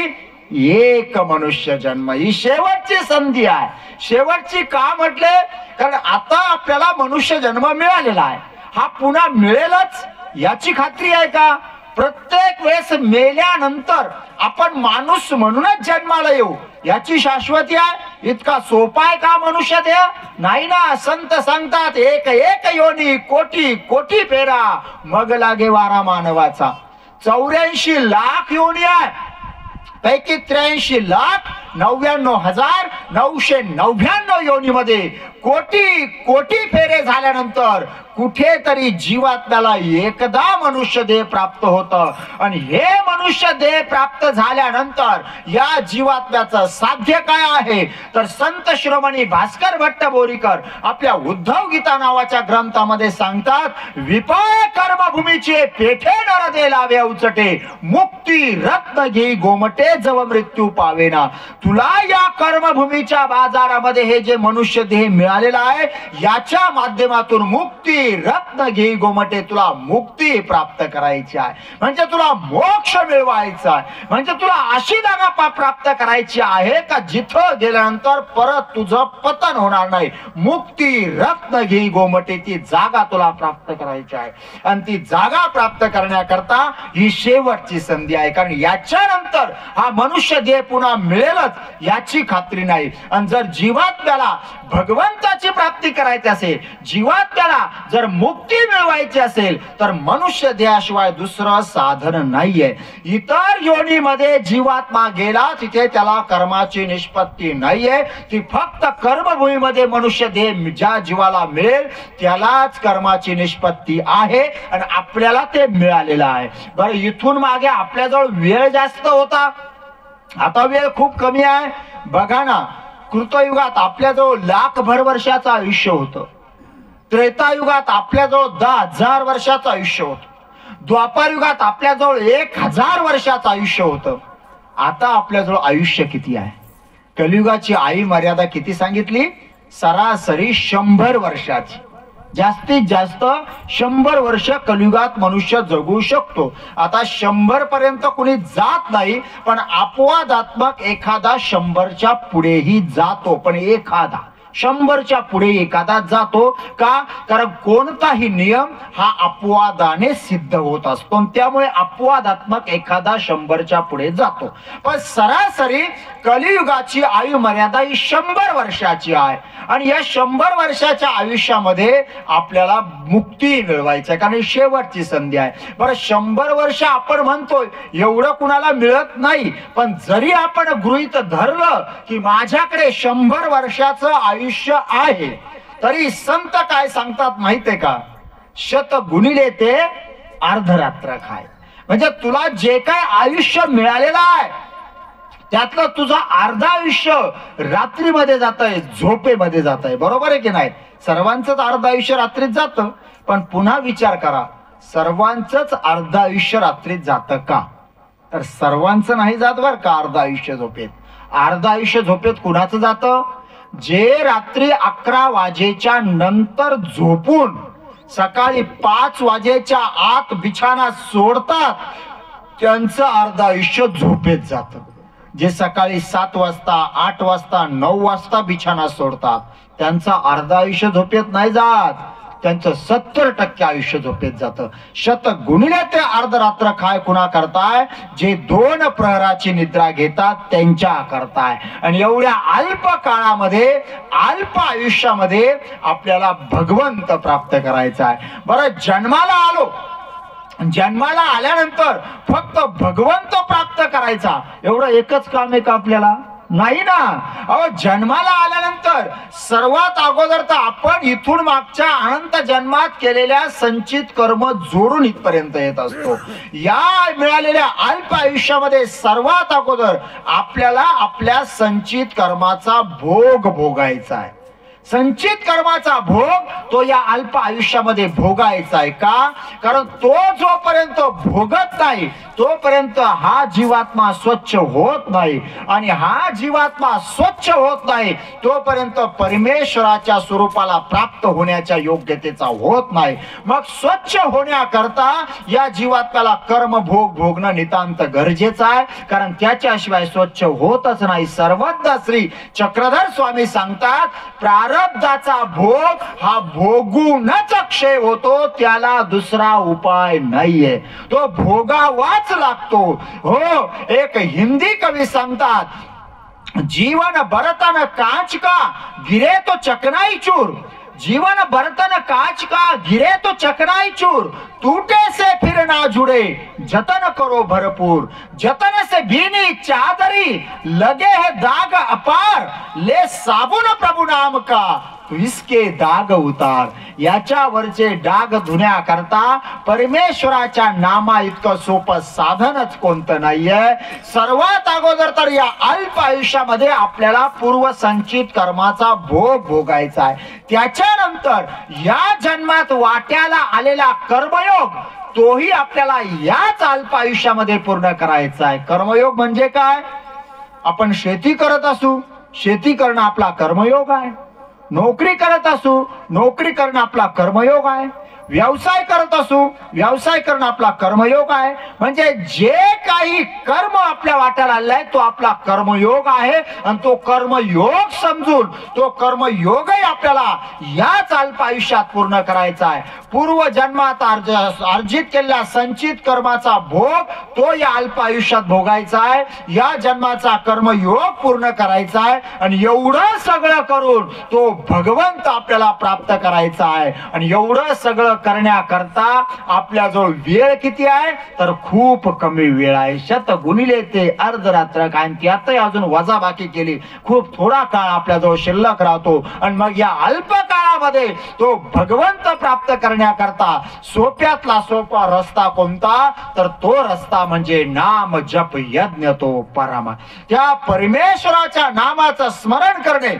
एक मनुष्य जन्म. ही शेवटची संधी आहे. शेवटची का म्हटले? कारण आता आपल्याला मनुष्य जन्म मिळालेला आहे, हा पुन्हा मिळेलच याची खात्री आहे का? प्रत्येक वेळेस मेल्यानंतर आपण माणूस म्हणूनच जन्माला येऊ याची शाश्वती आहे? इतका सोपा आहे का मनुष्य देह? नाही ना. संत सांगतात, एक एक योनी कोटी कोटी पेरा मग लागे वारा मानवाचा. 84 लाख योनी आहे, पैकी 83,99,999 योनीमध्ये कोटी कोटी फेरे झाल्यानंतर कुठेतरी जीवात्म्याला एकदा मनुष्य देह प्राप्त होतं आणि हे मनुष्य देह प्राप्त झाल्यानंतर या जीवात्म्याचं साध्य काय आहे तर संत शिरोमणी भास्कर भट्ट बोरीकर आपल्या उद्धव गीता नावाच्या ग्रंथामध्ये सांगतात, विपाय कर्मभूमीचे पेठे नर दे लावे उचटे, मुक्ती रत्न घेई गोमटे जव मृत्यू पावेना. तुला या कर्मभूमीच्या बाजारामध्ये हे जे मनुष्य देह मिळालेला आहे याच्या माध्यमातून मुक्ती रत्न घेई गोमटे, तुला मुक्ती प्राप्त करायची आहे, म्हणजे तुला मोक्ष मिळवायचा आहे, म्हणजे तुला अशी जागा प्राप्त करायची आहे का जिथं गेल्यानंतर परत तुझं पतन होणार नाही. मुक्ती रत्न घेई गोमटे, ती जागा तुला प्राप्त करायची आहे आणि ती जागा प्राप्त करण्याकरता ही शेवटची संधी आहे. कारण याच्यानंतर हा मनुष्य देह पुन्हा मिळेलच याची खात्री नाही. आणि जर जीवात्म्याला भगवंताची प्राप्ती करायची असेल, जीवात्म्याला जर मुक्ती मिळवायची असेल तर मनुष्य देहाशिवाय दुसरं साधन नाहीये. इतर योनीमध्ये जीवात्मा गेला तिथे त्याला कर्माची निष्पत्ती नाहीये, ती फक्त कर्मभूमीमध्ये मनुष्य देह ज्या जीवाला मिळेल त्यालाच कर्माची निष्पत्ती आहे आणि आपल्याला ते मिळालेलं आहे. बरं, इथून मागे आपल्याजवळ वेळ जास्त होता, आता वेळ खूप कमी आहे. बघा ना, कृतयुगात आपल्याजवळ लाखभर वर्षाचं आयुष्य होतं, त्रेतायुगात आपल्याजवळ 10,000 वर्षाचं आयुष्य होतं, द्वापार युगात आपल्याजवळ 1,000 वर्षाचं आयुष्य होतं. आता आपल्याजवळ आयुष्य किती आहे? कलियुगाची आई मर्यादा किती सांगितली? सरासरी 100 वर्षाची. जास्तीत जास्त 100 वर्ष कलियुगात मनुष्य जगू शकतो. आता 100 पर्यंत कोणी जात नाही, पण अपवादात्मक एखादा 100च्या पुढेही जातो, पण एखादा 100च्या पुढे एखादा जातो का? कारण कोणताही नियम हा अपवादाने सिद्ध होत असतो, त्यामुळे अपवादात्मक एखादा 100च्या पुढे जातो. पण सरासरी कलियुगाची आयु मर्यादा ही 100 वर्षाची आहे आणि या 100 वर्षाच्या आयुष्यामध्ये आपल्याला मुक्ती मिळवायची आहे, कारण शेवटची संधी आहे. बरं, 100 वर्ष आपण म्हणतोय एवढं कुणाला मिळत नाही, पण जरी आपण गृहीत धरलं की माझ्याकडे 100 वर्षाचं आयुष्य आहे, तरी संत काय सांगतात माहितीये का? 100 गुणिले ते अर्धरात्र खाय. म्हणजे तुला जे काय आयुष्य मिळालेलं आहे त्यातलं तुझं अर्ध आयुष्य रात्रीमध्ये जात आहे, झोपेमध्ये जात आहे. बरोबर आहे की नाही? सर्वांचंच अर्ध आयुष्य रात्रीत जातं, पण पुन्हा विचार करा, सर्वांचंच अर्ध आयुष्य रात्रीत जातं का? तर सर्वांचं नाही जात बरं का अर्ध आयुष्य झोपेत. अर्ध आयुष्य झोपेत कुणाचं जातं? जे रात्री 11 वाजेच्या नंतर झोपून सकाळी 5 वाजेच्या आत बिछाना सोडतात त्यांचं अर्ध आयुष्य झोपेत जातं. जे सकाळी 7 वाजता 8 वाजता 9 वाजता बिछाना सोडतात त्यांचं अर्ध आयुष्य झोपेत नाही जात, त्यांचं 70% आयुष्य झोपेत जातं. 100 गुणिले ते अर्धरात्र खाय कुणा करताय? जे 2 प्रहराची निद्रा घेतात त्यांच्या करताय. आणि एवढ्या अल्प काळामध्ये अल्प आयुष्यामध्ये आपल्याला भगवंत प्राप्त करायचा आहे. बरं, जन्माला आलो, जन्माला आल्यानंतर फक्त भगवंत प्राप्त करायचा एवढं एकच काम आहे का आपल्याला? नाही ना. अहो, जन्माला आल्यानंतर सर्वात अगोदर तर आपण इथून मागच्या अनंत जन्मात केलेल्या संचित कर्म जोडून इथपर्यंत येत असतो. या मिळालेल्या अल्प आयुष्यामध्ये सर्वात अगोदर आपल्याला आपल्या संचित कर्माचा भोग भोगायचा आहे. संचित कर्माचा भोग तो या अल्प आयुष्यामध्ये भोगायचा आहे का? कारण तो जोपर्यंत भोगत नाही तोपर्यंत हा जीवात्मा स्वच्छ होत नाही, आणि हा जीवात्मा स्वच्छ होत नाही तोपर्यंत परमेश्वराच्या स्वरूपाला प्राप्त होण्याच्या योग्यतेचा होत नाही. मग स्वच्छ होण्याकरता या जीवात्म्याला कर्म भोग भोगणं नितांत गरजेचं आहे, कारण त्याच्याशिवाय स्वच्छ होतच नाही. सर्वज्ञ श्री चक्रधर स्वामी सांगतात, प्रारब्धाचा भोग हा भोगूनच क्षय होतो, त्याला दुसरा उपाय नाहीये, तो भोगावाच लागतो. हो, एक हिंदी कवी सांगतात, जीवन बरतन कांच का गिरे तो चकनाई चूर, जीवन बर्तन कांच का, गिरे तो चकनाई चूर, टूटे से फिर ना जुड़े, जतन करो भरपूर। जतन से भीनी चादरी, लगे है दाग अपार, ले साबुन प्रभु नाम का, तू इसके दाग उतार। याच्यावरचे डाग धुण्याकरता परमेश्वराच्या नामा इतकं सोपं साधनच कोणतं नाहीये। सर्वात अगोदर तर या अल्प आयुष्यामध्ये आपल्याला पूर्वसंचित कर्माचा भोग भोगायचा आहे। त्याच्यानंतर या जन्मात वाट्याला आलेला कर्मयोग तोही आपल्याला याच अल्प आयुष्यामध्ये पूर्ण करायचा आहे। कर्मयोग म्हणजे काय? आपण शेती करत असू, शेती करणं आपला कर्मयोग आहे। नोकरी करत असू, नोकरी करणं आपला कर्मयोग आहे। व्यवसाय करत असू, व्यवसाय करणं आपला कर्मयोग आहे। म्हणजे जे काही कर्म आपल्या वाट्याला आलाय तो आपला कर्मयोग आहे आणि तो कर्मयोग समजून तो कर्मयोगही आपल्याला याच अल्प आयुष्यात पूर्ण करायचा आहे। पूर्व जन्मात अर्जित केलेल्या संचित कर्माचा भोग तो या अल्प आयुष्यात भोगायचा आहे। या जन्माचा कर्मयोग पूर्ण करायचा आहे आणि एवढं सगळं करून तो भगवंत आपल्याला प्राप्त करायचा आहे। आणि एवढं सगळं करण्याकरता आपल्याजवळ वेळ किती आहे? तर खूप कमी वेळ आहे। 100 गुणिले ते अर्धरात्र काय, त्यातही अजून वजाबाकी केली खूप थोडा काळ आपल्याजवळ शिल्लक राहतो। आणि मग या अल्प काळामध्ये तो भगवंत प्राप्त करण्याकरता सोप्यातला सोपा रस्ता कोणता? तर तो रस्ता म्हणजे नाम जप यज्ञ तो परमा। त्या परमेश्वराच्या नामाचं स्मरण करणे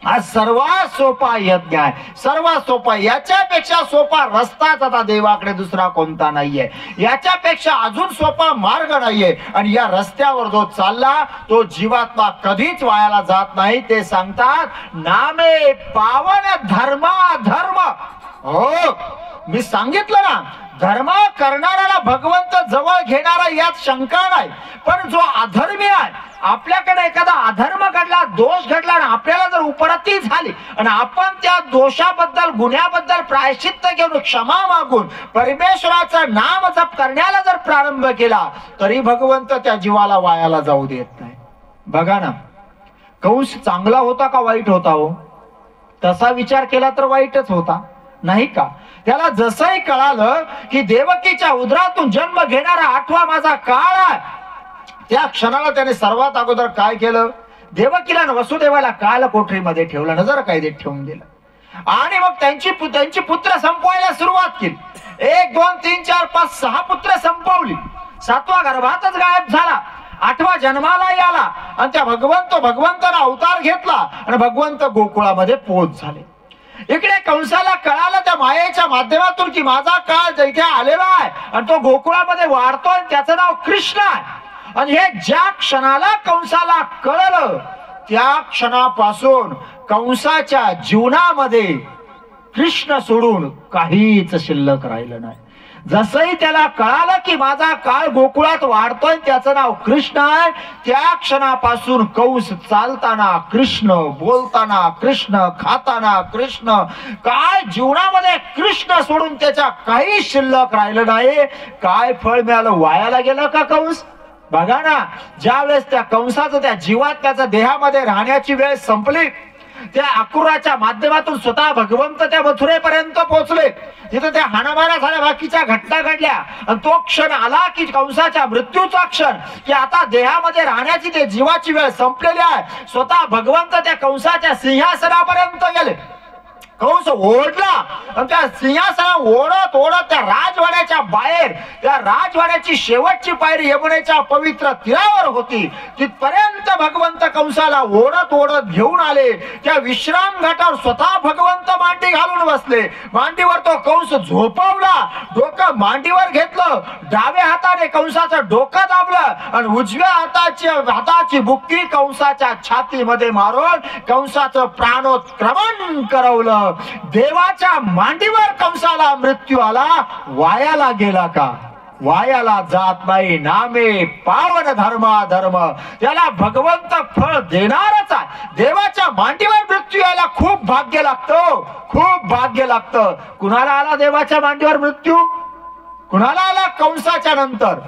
हा सर्वात सोपा यज्ञ आहे, सर्वात सोपा। याच्यापेक्षा सोपा रस्ताच आता देवाकडे दुसरा कोणता नाहीये, याच्यापेक्षा अजून सोपा मार्ग नाहीये। आणि या रस्त्यावर जो चालला तो जीवात्मा कधीच वायाला जात नाही। ते सांगतात नामे पावन धर्मा धर्म। हो, मी सांगितलं ना, धर्म करणाऱ्याला भगवंत जवळ घेणारा यात शंका नाही। पण जो अधर्मी आहे, आपल्याकडे एखादा अधर्म घडला, दोष घडला आणि आपल्याला जर उपरती झाली आणि आपण त्या दोषाबद्दल गुन्ह्याबद्दल प्रायश्चित्त घेऊन क्षमा मागून परमेश्वराचं नाम जप करण्याला जर प्रारंभ केला तरी भगवंत त्या जीवाला वायाला जाऊ देत नाही। बघा ना, कंस चांगला होता का वाईट होता? हो, तसा विचार केला तर वाईटच होता, नाही का? त्याला जसंही कळालं की देवकीच्या उदरातून जन्म घेणारा 8वा माझा काळ आहे, त्या क्षणाला त्याने सर्वात अगोदर काय केलं? देवकीला आणि वसुदेवाला काल कोठरीमध्ये ठेवलं, नजर कैदेत ठेवून दिलं आणि मग त्यांची पुत्र संपवायला सुरुवात केली। 1 2 3 4 5 6 पुत्र संपवली। 7वा गर्भातच गायब झाला, 8वा जन्माला आला आणि त्या भगवंताने अवतार घेतला आणि भगवंत गोकुळामध्ये पोच झाले। इकडे कंसाला कळालं त्या मायेच्या माध्यमातून की माझा काळ इथे आलेला आहे आणि तो गोकुळामध्ये वाढतोय, त्याचं नाव कृष्ण आहे। आणि हे ज्या क्षणाला कंसाला कळलं त्या क्षणापासून कंसाच्या जीवनामध्ये कृष्ण सोडून काहीच शिल्लक राहिलं नाही। जसंही त्याला कळालं की माझा काळ गोकुळात वाढतोय, त्याचं नाव कृष्ण आहे, त्या क्षणापासून कंस चालताना कृष्ण, बोलताना कृष्ण, खाताना कृष्ण, काय जीवनामध्ये कृष्ण सोडून त्याच्या काही शिल्लक राहिलं नाही। काय फळ मिळालं? वायाला गेलं का कंस? बघा ना, ज्या वेळेस त्या कंसाचं त्या जीवात्म्याच्या देहामध्ये राहण्याची वेळ संपली, त्या अक्रूराच्या माध्यमातून स्वतः भगवंत त्या मथुरेपर्यंत पोहोचले, तिथे त्या हाणामाऱ्या झाल्या, बाकीच्या घटना घडल्या आणि तो क्षण आला की कंसाच्या मृत्यूचा क्षण, की आता देहामध्ये राहण्याची ते जीवाची वेळ संपलेली आहे। स्वतः भगवंत त्या कंसाच्या सिंहासनापर्यंत गेले। कंस ओढला आणि त्या सिंहासना ओढत ओढत त्या राजवाड्याच्या बाहेर, त्या राजवाड्याची शेवटची पायरी यमुनेच्या पवित्र तीरावर होती, तिथपर्यंत भगवंत कंसाला ओढत ओढत घेऊन आले। त्या विश्राम घाटावर स्वतः भगवंत मांडी घालून बसले, मांडीवर तो कंस झोपवला, डोकं मांडीवर घेतलं, डाव्या हाताने कंसाचं डोकं दाबलं आणि उजव्या हाताची बुक्की कंसाच्या छातीमध्ये मारून कंसाचं प्राणोत्क्रमण करवलं। देवाच्या मांडीवर कंसाला मृत्यू आला, वायाला गेला का? वायाला जात नाही। नामे पावन धर्मा धर्म, त्याला भगवंत फळ देणारच आहे। देवाच्या मांडीवर मृत्यू यायला खूप भाग्य लागतं, खूप भाग्य लागतं। कुणाला आला देवाच्या मांडीवर मृत्यू? कुणाला आला कंसाच्या नंतर?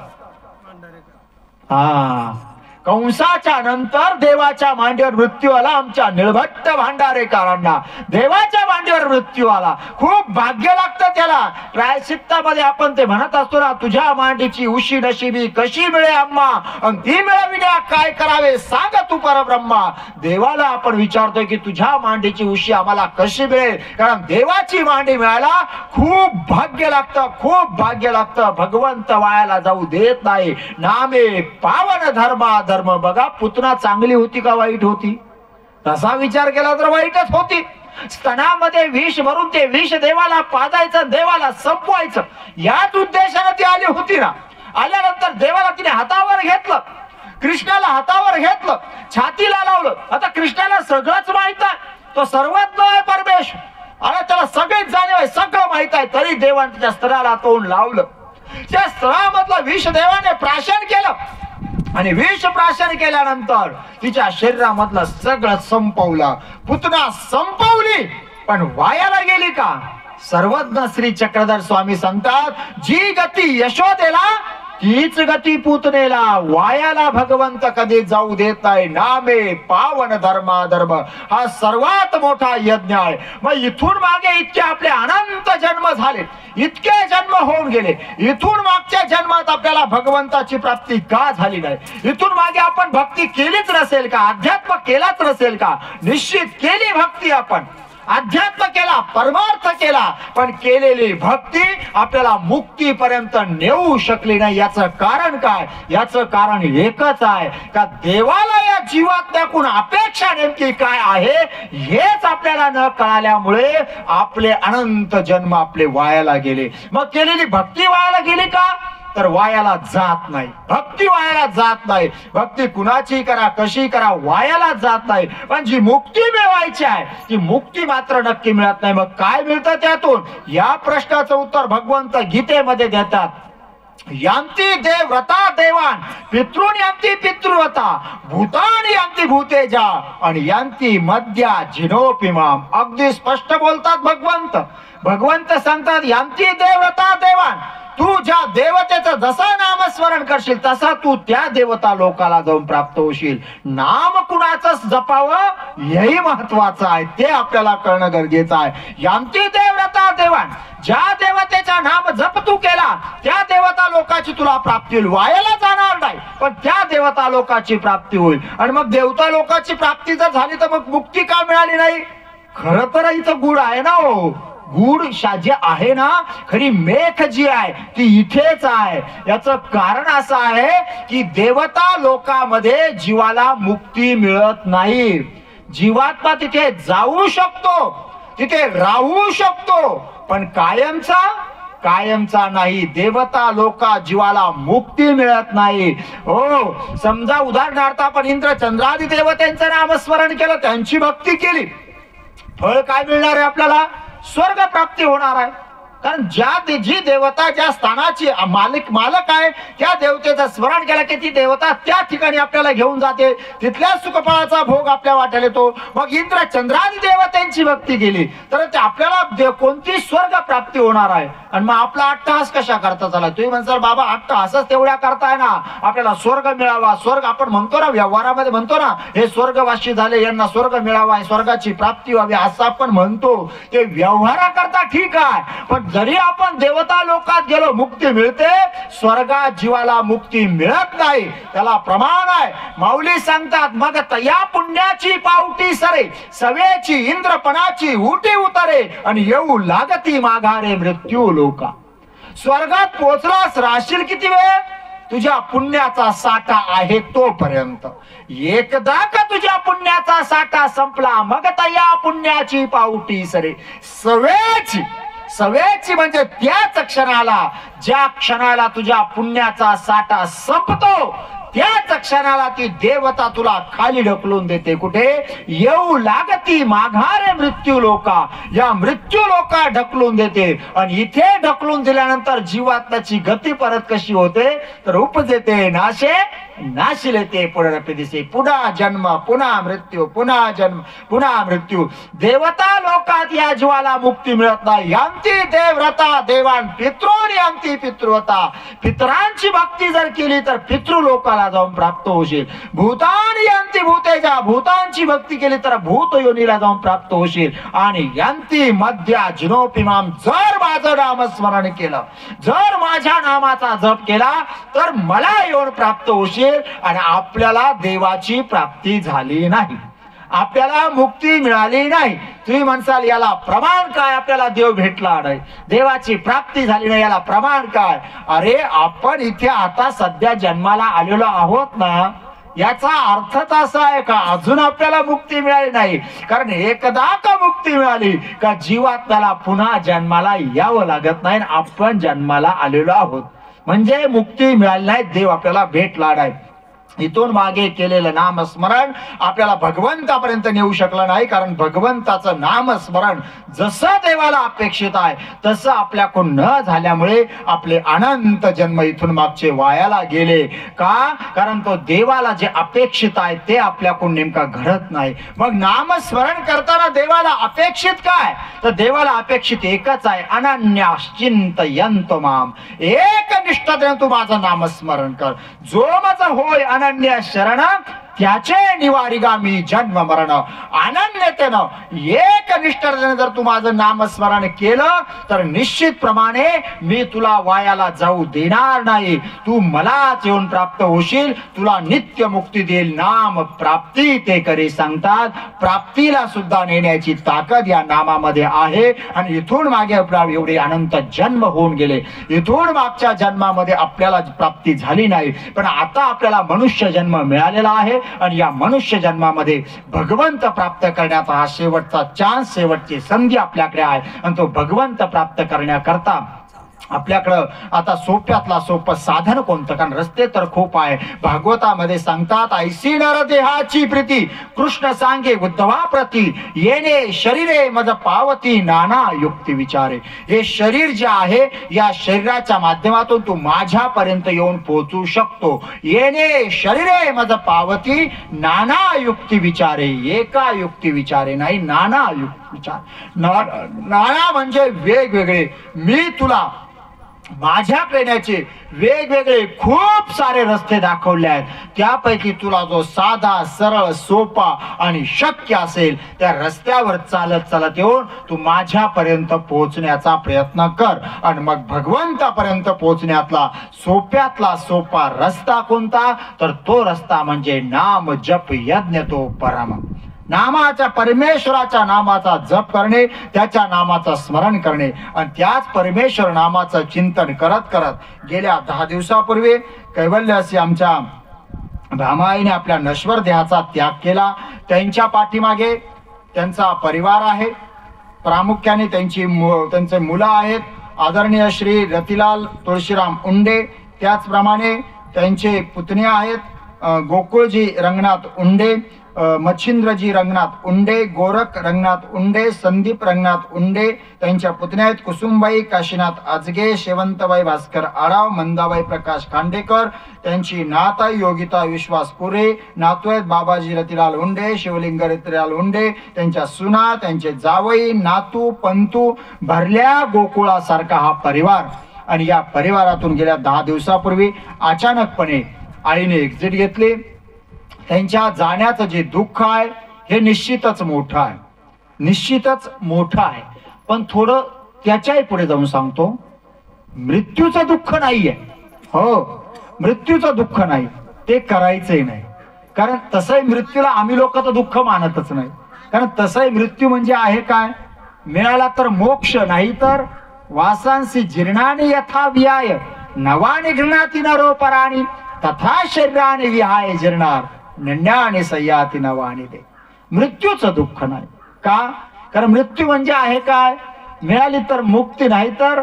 कंसाच्या नंतर देवाच्या मांडीवर मृत्यू आला आमच्या निळभट्ट भांडारेकरांना. देवाच्या मांडीवर मृत्यू आला. खूप भाग्य लागतं त्याला. प्रायश्चित्तामध्ये आपण ते म्हणत असतो ना, तुझ्या मांडीची उशी नशिबी कशी मिळे अम्मा, आणि ती मिळविण्या काय करावे सांग तू परब्रह्मा. देवाला आपण विचारतोय की तुझ्या मांडीची उशी आम्हाला कशी मिळेल, कारण देवाची मांडी मिळायला खूप भाग्य लागतं, खूप भाग्य लागतं. भगवंत वायाला जाऊ देत नाही. नामे पावन धर्मा धर्म. बघा, पुतना चांगली होती का वाईट होती? तसा विचार केला तर वाईटच होती. स्तनामध्ये विष भरून ते विष देवाला पाजायचं, देवाला संपवायचं, याच उद्देशाने ती आली होती ना. आल्यानंतर देवाला तिने हातावर घेतलं, कृष्णाला हातावर घेतलं, छातीला लावलं. आता कृष्णाला सगळंच माहित आहे, तो सर्वज्ञ आहे परमेश्वर. आणि त्याला सगळेच जाणीव आहे, सगळं माहित आहे, तरी देवाने तिच्या स्तनाला तोंड लावलं. त्या स्तनामधलं विष देवाने प्राशन केलं, आणि विष प्राशन केल्यानंतर तिच्या शरीरामधलं सगळं संपवलं. पुतना संपवली, पण वायाला गेली का? सर्वज्ञ श्री चक्रधर स्वामी सांगतात, जी गती यशोदेला तीच गती पुतनेला. वायाला भगवंत कधी जाऊ देत नाही. नामे पावन धर्माधर्म हा सर्वात मोठा यज्ञ आहे. मग इथून मागे इतके आपले अनंत जन्म झाले, इतके जन्म होऊन गेले. इथून मागच्या जन्मात आपल्याला भगवंताची प्राप्ती का झाली नाही? इथून मागे आपण भक्ती केलीच नसेल का? अध्यात्म केलाच नसेल का? निश्चित केली भक्ती आपण, अध्यात्म केला, परमार्थ केला, पण केलेली भक्ती आपल्याला मुक्तीपर्यंत नेऊ शकली नाही. याचं कारण काय? याचं कारण एकच आहे का देवाला या जीवात्म्याकडून अपेक्षा नेमकी काय आहे हेच आपल्याला न कळाल्यामुळे आपले अनंत जन्म आपले वायाला गेले. मग केलेली भक्ती वायाला गेली का? तर वायाला जात नाही. भक्ती वायाला जात नाही. भक्ती कुणाची करा, कशी करा, वायाला जात नाही. पण जी मुक्ती मिळवायची आहे ती मुक्ती मात्र नक्की मिळत नाही. मग काय मिळतं त्यातून? या प्रश्नाचं उत्तर भगवंत गीतेमध्ये देतात. यांती देव व्रता देवान, पितृन यांती पितृव्रता, भूतानी यांती भूतेजा, आणि यांती मध्या जिनोपिमाम. अगदी स्पष्ट बोलतात भगवंत. भगवंत सांगतात, यांती देव व्रता देवान, तू ज्या देवतेचं जसं नामस्मरण करशील तसा तू त्या देवता लोकाला जाऊन प्राप्त होशील. नाम कुणाचं जपावं हेही महत्वाचं आहे, ते आपल्याला कळणं गरजेचं आहे. यांती देवता देवान, ज्या देवतेचा नाम जप तू केला त्या देवता लोकाची तुला प्राप्ती होईल. वायाला जाणार नाही, पण त्या देवता लोकाची प्राप्ती होईल. आणि मग देवता लोकाची प्राप्ती जर झाली तर मग मुक्ती का मिळाली नाही? खरं तर इथं गुढ आहे ना हो. गुढ जे आहे ना, खरी मेख जी आहे ती इथेच आहे. याचं कारण असं आहे की देवता लोकामध्ये जीवाला मुक्ती मिळत नाही. जीवात्मा तिथे जाऊ शकतो, तिथे राहू शकतो, पण कायमचा नाही. देवता लोका जीवाला मुक्ती मिळत नाही. हो, समजा उदाहरणार्थ आपण इंद्र चंद्रादी देवतेंचं नामस्मरण केलं, त्यांची भक्ती केली, फळ काय मिळणार आहे आपल्याला? स्वर्ग प्राप्ती होणार आहे. कारण जी देवता ज्या स्थानाची मालक आहे त्या देवतेचं स्मरण केलं की ती देवता त्या ठिकाणी आपल्याला घेऊन जाते, तिथल्या सुखफळाचा भोग आपल्या वाट्याला येतो. मग इंद्र चंद्रादी देवतांची भक्ती केली तर ते आपल्याला कोणती स्वर्ग प्राप्ती होणार आहे. आणि मग आपला अट्टहास कशा करता झाला? तुम्ही म्हणसाल बाबा अट्टहासच तेवढ्या करताय ना, आपल्याला स्वर्ग मिळावा. स्वर्ग आपण म्हणतो ना, व्यवहारामध्ये म्हणतो ना, हे स्वर्गवासी झाले, यांना स्वर्ग मिळावा, स्वर्गाची प्राप्ती व्हावी असं आपण म्हणतो. ते व्यवहाराकरता ठीक आहे, पण जरी आपण देवता लोकात गेलो मुक्ती मिळते, स्वर्गात जीवाला मुक्ती मिळत नाही. त्याला प्रमाण आहे. माऊली सांगतात, मग तया पुण्याची पावटी सरे, सवेची इंद्रपणाची उटी उतरे, आणि येऊ लागती माघारे मृत्यू लोका. स्वर्गात पोहोचलास राहशील किती वेळ? तुझ्या पुण्याचा साठा आहे तोपर्यंत. एकदा का तुझ्या पुण्याचा साठा संपला, मग तया पुण्याची पावटी सरे. सवेची म्हणजे त्याच क्षणाला, ज्या क्षणाला तुझ्या पुण्याचा साठा संपतो त्याच क्षणाला ती देवता तुला खाली ढकलून देते. कुठे? येऊ लागती माघारे मृत्यू लोका. या मृत्यू लोका ढकलून देते. आणि इथे ढकलून दिल्यानंतर जीवात्म्याची गती परत कशी होते? तर उपजेते नाशे नाशिले ते पुनरपि दिसे. पुन्हा जन्म पुन्हा मृत्यू, पुन्हा जन्म पुन्हा मृत्यू. देवता लोकात या जीवाला मुक्ती मिळत नाही. यांती देवव्रता देवान पितॄन यांती पितृवता. पितरांची भक्ती जर केली तर पितृलोकाला जाऊन प्राप्त होशील. भूतान यांती भूतेजा. भूतांची भक्ती केली तर भूत योनीला जाऊन प्राप्त होशील. आणि यांती मध्या जिनोपिमाम. जर माझं नामस्मरण केलं, जर माझ्या नामाचा जप केला तर मला येऊन प्राप्त होशील. आणि आपल्याला देवाची प्राप्ती झाली नाही, आपल्याला मुक्ती मिळाली नाही. तुम्ही म्हणसाल याला प्रमाण काय, आपल्याला देव भेटला नाही, देवाची प्राप्ती झाली नाही, याला प्रमाण काय? अरे आपण इथे आता सध्या जन्माला आलेलो आहोत ना, याचा अर्थच असा आहे का अजून आपल्याला मुक्ती मिळाली नाही. कारण एकदा का मुक्ती मिळाली का जीवात्म्याला पुन्हा जन्माला यावं लागत नाही. आपण जन्माला आलेलो आहोत म्हणजे मुक्ती मिळाली नाही, देव आपल्याला भेटला नाही. इथून मागे केलेलं नामस्मरण आपल्याला भगवंतापर्यंत नेऊ शकलं नाही. कारण भगवंताचं नामस्मरण जसं देवाला अपेक्षित आहे तसं आपल्याकडून न झाल्यामुळे आपले अनंत जन्म इथून मागचे वायाला गेले. का? कारण तो देवाला जे अपेक्षित आहे ते आपल्याकडून नेमका घडत नाही. मग नामस्मरण करताना देवाला अपेक्षित काय? तर देवाला अपेक्षित एकच आहे, अनन्याश्चिंतयन्तो माम. एकनिष्ठतेने तू माझं नामस्मरण कर. जो माझा होय अनन्य शरण त्याचे निवारिगामी जन्म मरण. अनन्यतेनं एकनिष्ठतेने जर तू माझं नामस्मरण केलं तर निश्चितप्रमाणे मी तुला वायाला जाऊ देणार नाही. तू मलाच येऊन प्राप्त होशील. तुला नित्य मुक्ती देईल. नाम प्राप्ती ते करी सांगतात. प्राप्तीला सुद्धा नेण्याची ताकद या नामामध्ये आहे. आणि इथून मागे आपल्याला एवढे अनंत जन्म होऊन गेले. इथून मागच्या जन्मामध्ये आपल्याला प्राप्ती झाली नाही, पण आता आपल्याला मनुष्य जन्म मिळालेला आहे. आणि या मनुष्य जन्मामध्ये भगवंत प्राप्त करण्याचा हा शेवटचा चान्स, शेवटची संधी आपल्याकडे आहे. आणि तो भगवंत प्राप्त करण्याकरता आपल्याकडं आता सोप्यातला सोपं साधन कोणतं? कारण रस्ते तर खूप आहे. भागवतामध्ये सांगतात, ऐसी नर देहाची प्रीती कृष्ण सांगे उद्धवा प्रती. येणे शरीरे मज पावती नाना युक्ती विचारे. हे शरीर जे आहे या शरीराच्या माध्यमातून तू माझ्यापर्यंत येऊन पोहोचू शकतो. येणे शरीरे मज पावती नाना युक्ती विचारे. एका युक्ती विचारे नाही, नाना युक्ती विचार. नाना म्हणजे वेगवेगळे. मी तुला माझ्याकडे येण्याचे वेगवेगळे खूप सारे रस्ते दाखवले आहेत. त्यापैकी तुला जो साधा सरळ सोपा आणि शक्य असेल त्या रस्त्यावर चालत चालत येऊन तू माझ्यापर्यंत पोहोचण्याचा प्रयत्न कर. आणि मग भगवंतापर्यंत पोहोचण्यातला सोप्यातला सोपा रस्ता कोणता? तर तो रस्ता म्हणजे नाम जप यज्ञ तो परम. नामाच्या परमेश्वराच्या नामाचा जप करणे, त्याच्या नामाचं स्मरण करणे. आणि त्याच परमेश्वर नामाचं चिंतन करत करत गेल्या 10 दिवसापूर्वी कैवल्य असे आमच्या भामाईने आपल्या नश्वर देहाचा त्याग केला. त्यांच्या पाठीमागे त्यांचा परिवार आहे. प्रामुख्याने त्यांचे मुलं आहेत. आदरणीय श्री रतिलाल तुळशीराम उंडे, त्याचप्रमाणे त्यांचे पुतणे आहेत गोकुळजी रंगनाथ उंडे, मच्छिंद्रजी रंगनाथ उंडे, गोरख रंगनाथ उंडे, संदीप रंगनाथ उंडे. त्यांच्या पुतण्या आहेत कुसुमबाई काशीनाथ आजगे, शेवंतबाई भास्कर आराव, मंदाबाई प्रकाश खांडेकर. त्यांची नाताई योगिता विश्वास पुरे, नातू आहेत बाबाजी रतिलाल उंडे, शिवलिंग रतिलाल उंडे. त्यांच्या सुना, त्यांचे जावई, नातू, पंतू, भरल्या गोकुळासारखा हा परिवार. आणि या परिवारातून गेल्या 10 दिवसापूर्वी अचानकपणे आईने एक्झिट घेतली. त्यांच्या जाण्याचं जे दुःख आहे हे निश्चितच मोठं आहे, निश्चितच मोठं आहे. पण थोडं त्याच्याही पुढे जाऊन सांगतो, मृत्यूचं दुःख नाहीये. हो, मृत्यूचं दुःख नाही, ते करायचंही नाही. कारण तसंही मृत्यूला आम्ही लोक तर दुःख मानतच नाही. कारण तसंही मृत्यू म्हणजे आहे काय? मिळाला तर मोक्ष, नाही तर वासांसी जीर्णानि यथा विहाय नवानि गृह्णाति नरो पराणि तथा शरीराने विहाय जीर्णार नन्याने सह्याती नवानी दे. मृत्यूचं दुःख नाही. का? कारण मृत्यू म्हणजे आहे काय? मिळाली तर मुक्ती, नाही तर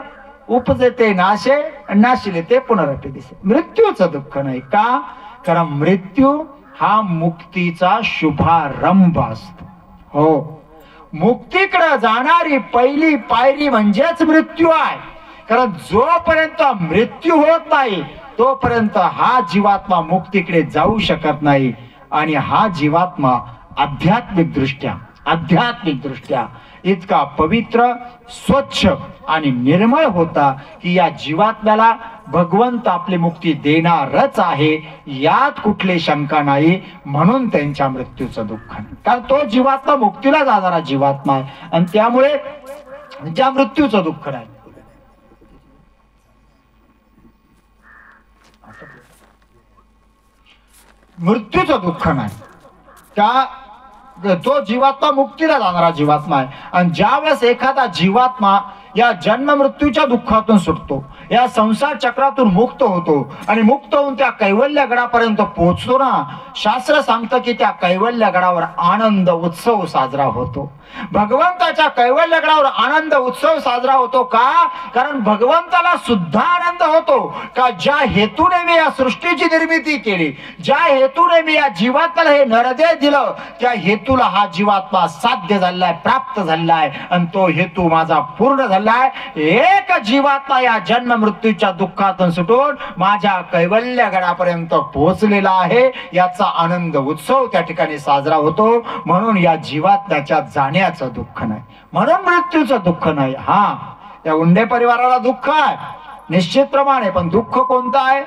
उपजे ते नाशे, नाशिले ते पुनरपि दिसे. मृत्यूचं दुःख नाही. का? कारण मृत्यू हा मुक्तीचा शुभारंभ असतो. हो, मुक्तीकडे जाणारी पहिली पायरी म्हणजेच मृत्यू आहे. कारण जोपर्यंत मृत्यू होत नाही तोपर्यंत हा जीवात्मा मुक्तीकडे जाऊ शकत नाही. आणि हा जीवात्मा आध्यात्मिक दृष्ट्या इतका पवित्र, स्वच्छ आणि निर्मळ होता की या जीवात्म्याला भगवंत आपली मुक्ती देणारच आहे, यात कुठली शंका नाही. म्हणून त्यांच्या मृत्यूचं दुःख नाही, कारण तो जीवात्मा मुक्तीला जाणारा जीवात्मा आहे आणि त्यामुळे त्या मृत्यूचं दुःख नाही. मृत्यूचं दुःख नाही का, तो जीवात्मा मुक्तीला जाणारा जीवात्मा आहे. आणि ज्या वेळेस एखादा जीवात्मा या जन्म मृत्यूच्या दुःखातून सुटतो, या संसार चक्रातून मुक्त होतो आणि मुक्त होऊन त्या कैवल्य गडापर्यंत पोहोचतो ना, शास्त्र सांगतं की त्या कैवल्य गडावर आनंद उत्सव साजरा होतो. भगवंताच्या कैवल्य गडावर आनंद उत्सव साजरा होतो का, कारण भगवंताला सुद्धा आनंद होतो का ज्या हेतूने मी या सृष्टीची निर्मिती केली, ज्या हेतूने मी या जीवात्म्याला हे नरदेह दिलं, त्या हेतूला हा जीवात्मा साध्य झालाय, प्राप्त झालाय आणि तो हेतू माझा पूर्ण झालाय. एक जीवात्मा या जन्म मृत्यूच्या दुःखातून सुटून माझ्या कैवल्य गडापर्यंत पोहोचलेला आहे, याचा आनंद उत्सव त्या ठिकाणी साजरा होतो. म्हणून या जीवात्म्याच्या जाण्याचं दुःख नाही, म्हणून मृत्यूचं दुःख नाही. हा, या उंडे परिवाराला दुःख आहे निश्चितप्रमाणे, पण दुःख कोणतं आहे,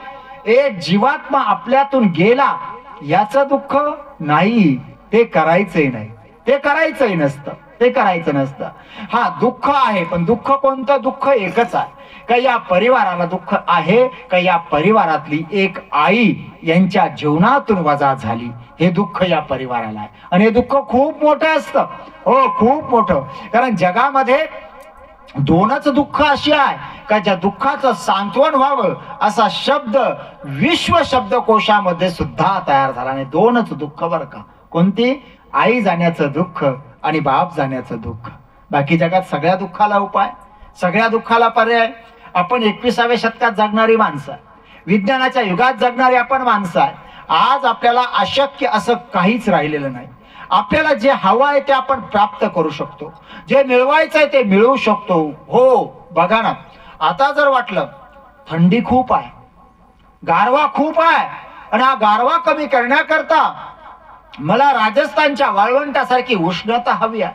एक जीवात्मा आपल्यातून गेला याचं दुःख नाही. ते करायचंही नाही, ते करायचंही नसतं, ते करायचं नसतं. हा, दुःख आहे, पण दुःख कोणतं, दुःख एकच आहे का या परिवाराला दुःख आहे का या परिवारातली एक आई यांच्या जीवनातून वजा झाली, हे दुःख या परिवाराला आहे. आणि हे दुःख खूप मोठं असतं, हो खूप मोठं. कारण जगामध्ये दोनच दुःख अशी आहे का ज्या दुःखाचं सांत्वन व्हावं असा शब्द विश्व शब्दकोशामध्ये सुद्धा तयार झाला नाही. दोनच दुःख बरं का, कोणती, आई जाण्याचं दुःख आणि बाप जाण्याचं दुःख. बाकी जगात सगळ्या दुःखाला उपाय, सगळ्या दुःखाला पर्याय. आपण 21व्या शतकात जगणारी माणसं, विज्ञानाच्या युगात जगणारी आपण माणसं आहे. आज आपल्याला अशक्य असं काहीच राहिलेलं नाही. आपल्याला जे हवं आहे ते आपण प्राप्त करू शकतो, जे मिळवायचं आहे ते मिळवू शकतो. हो, बघा ना, आता जर वाटलं थंडी खूप आहे, गारवा खूप आहे आणि हा गारवा कमी करण्याकरता मला राजस्थानच्या वाळवंटासारखी उष्णता हवी आहे,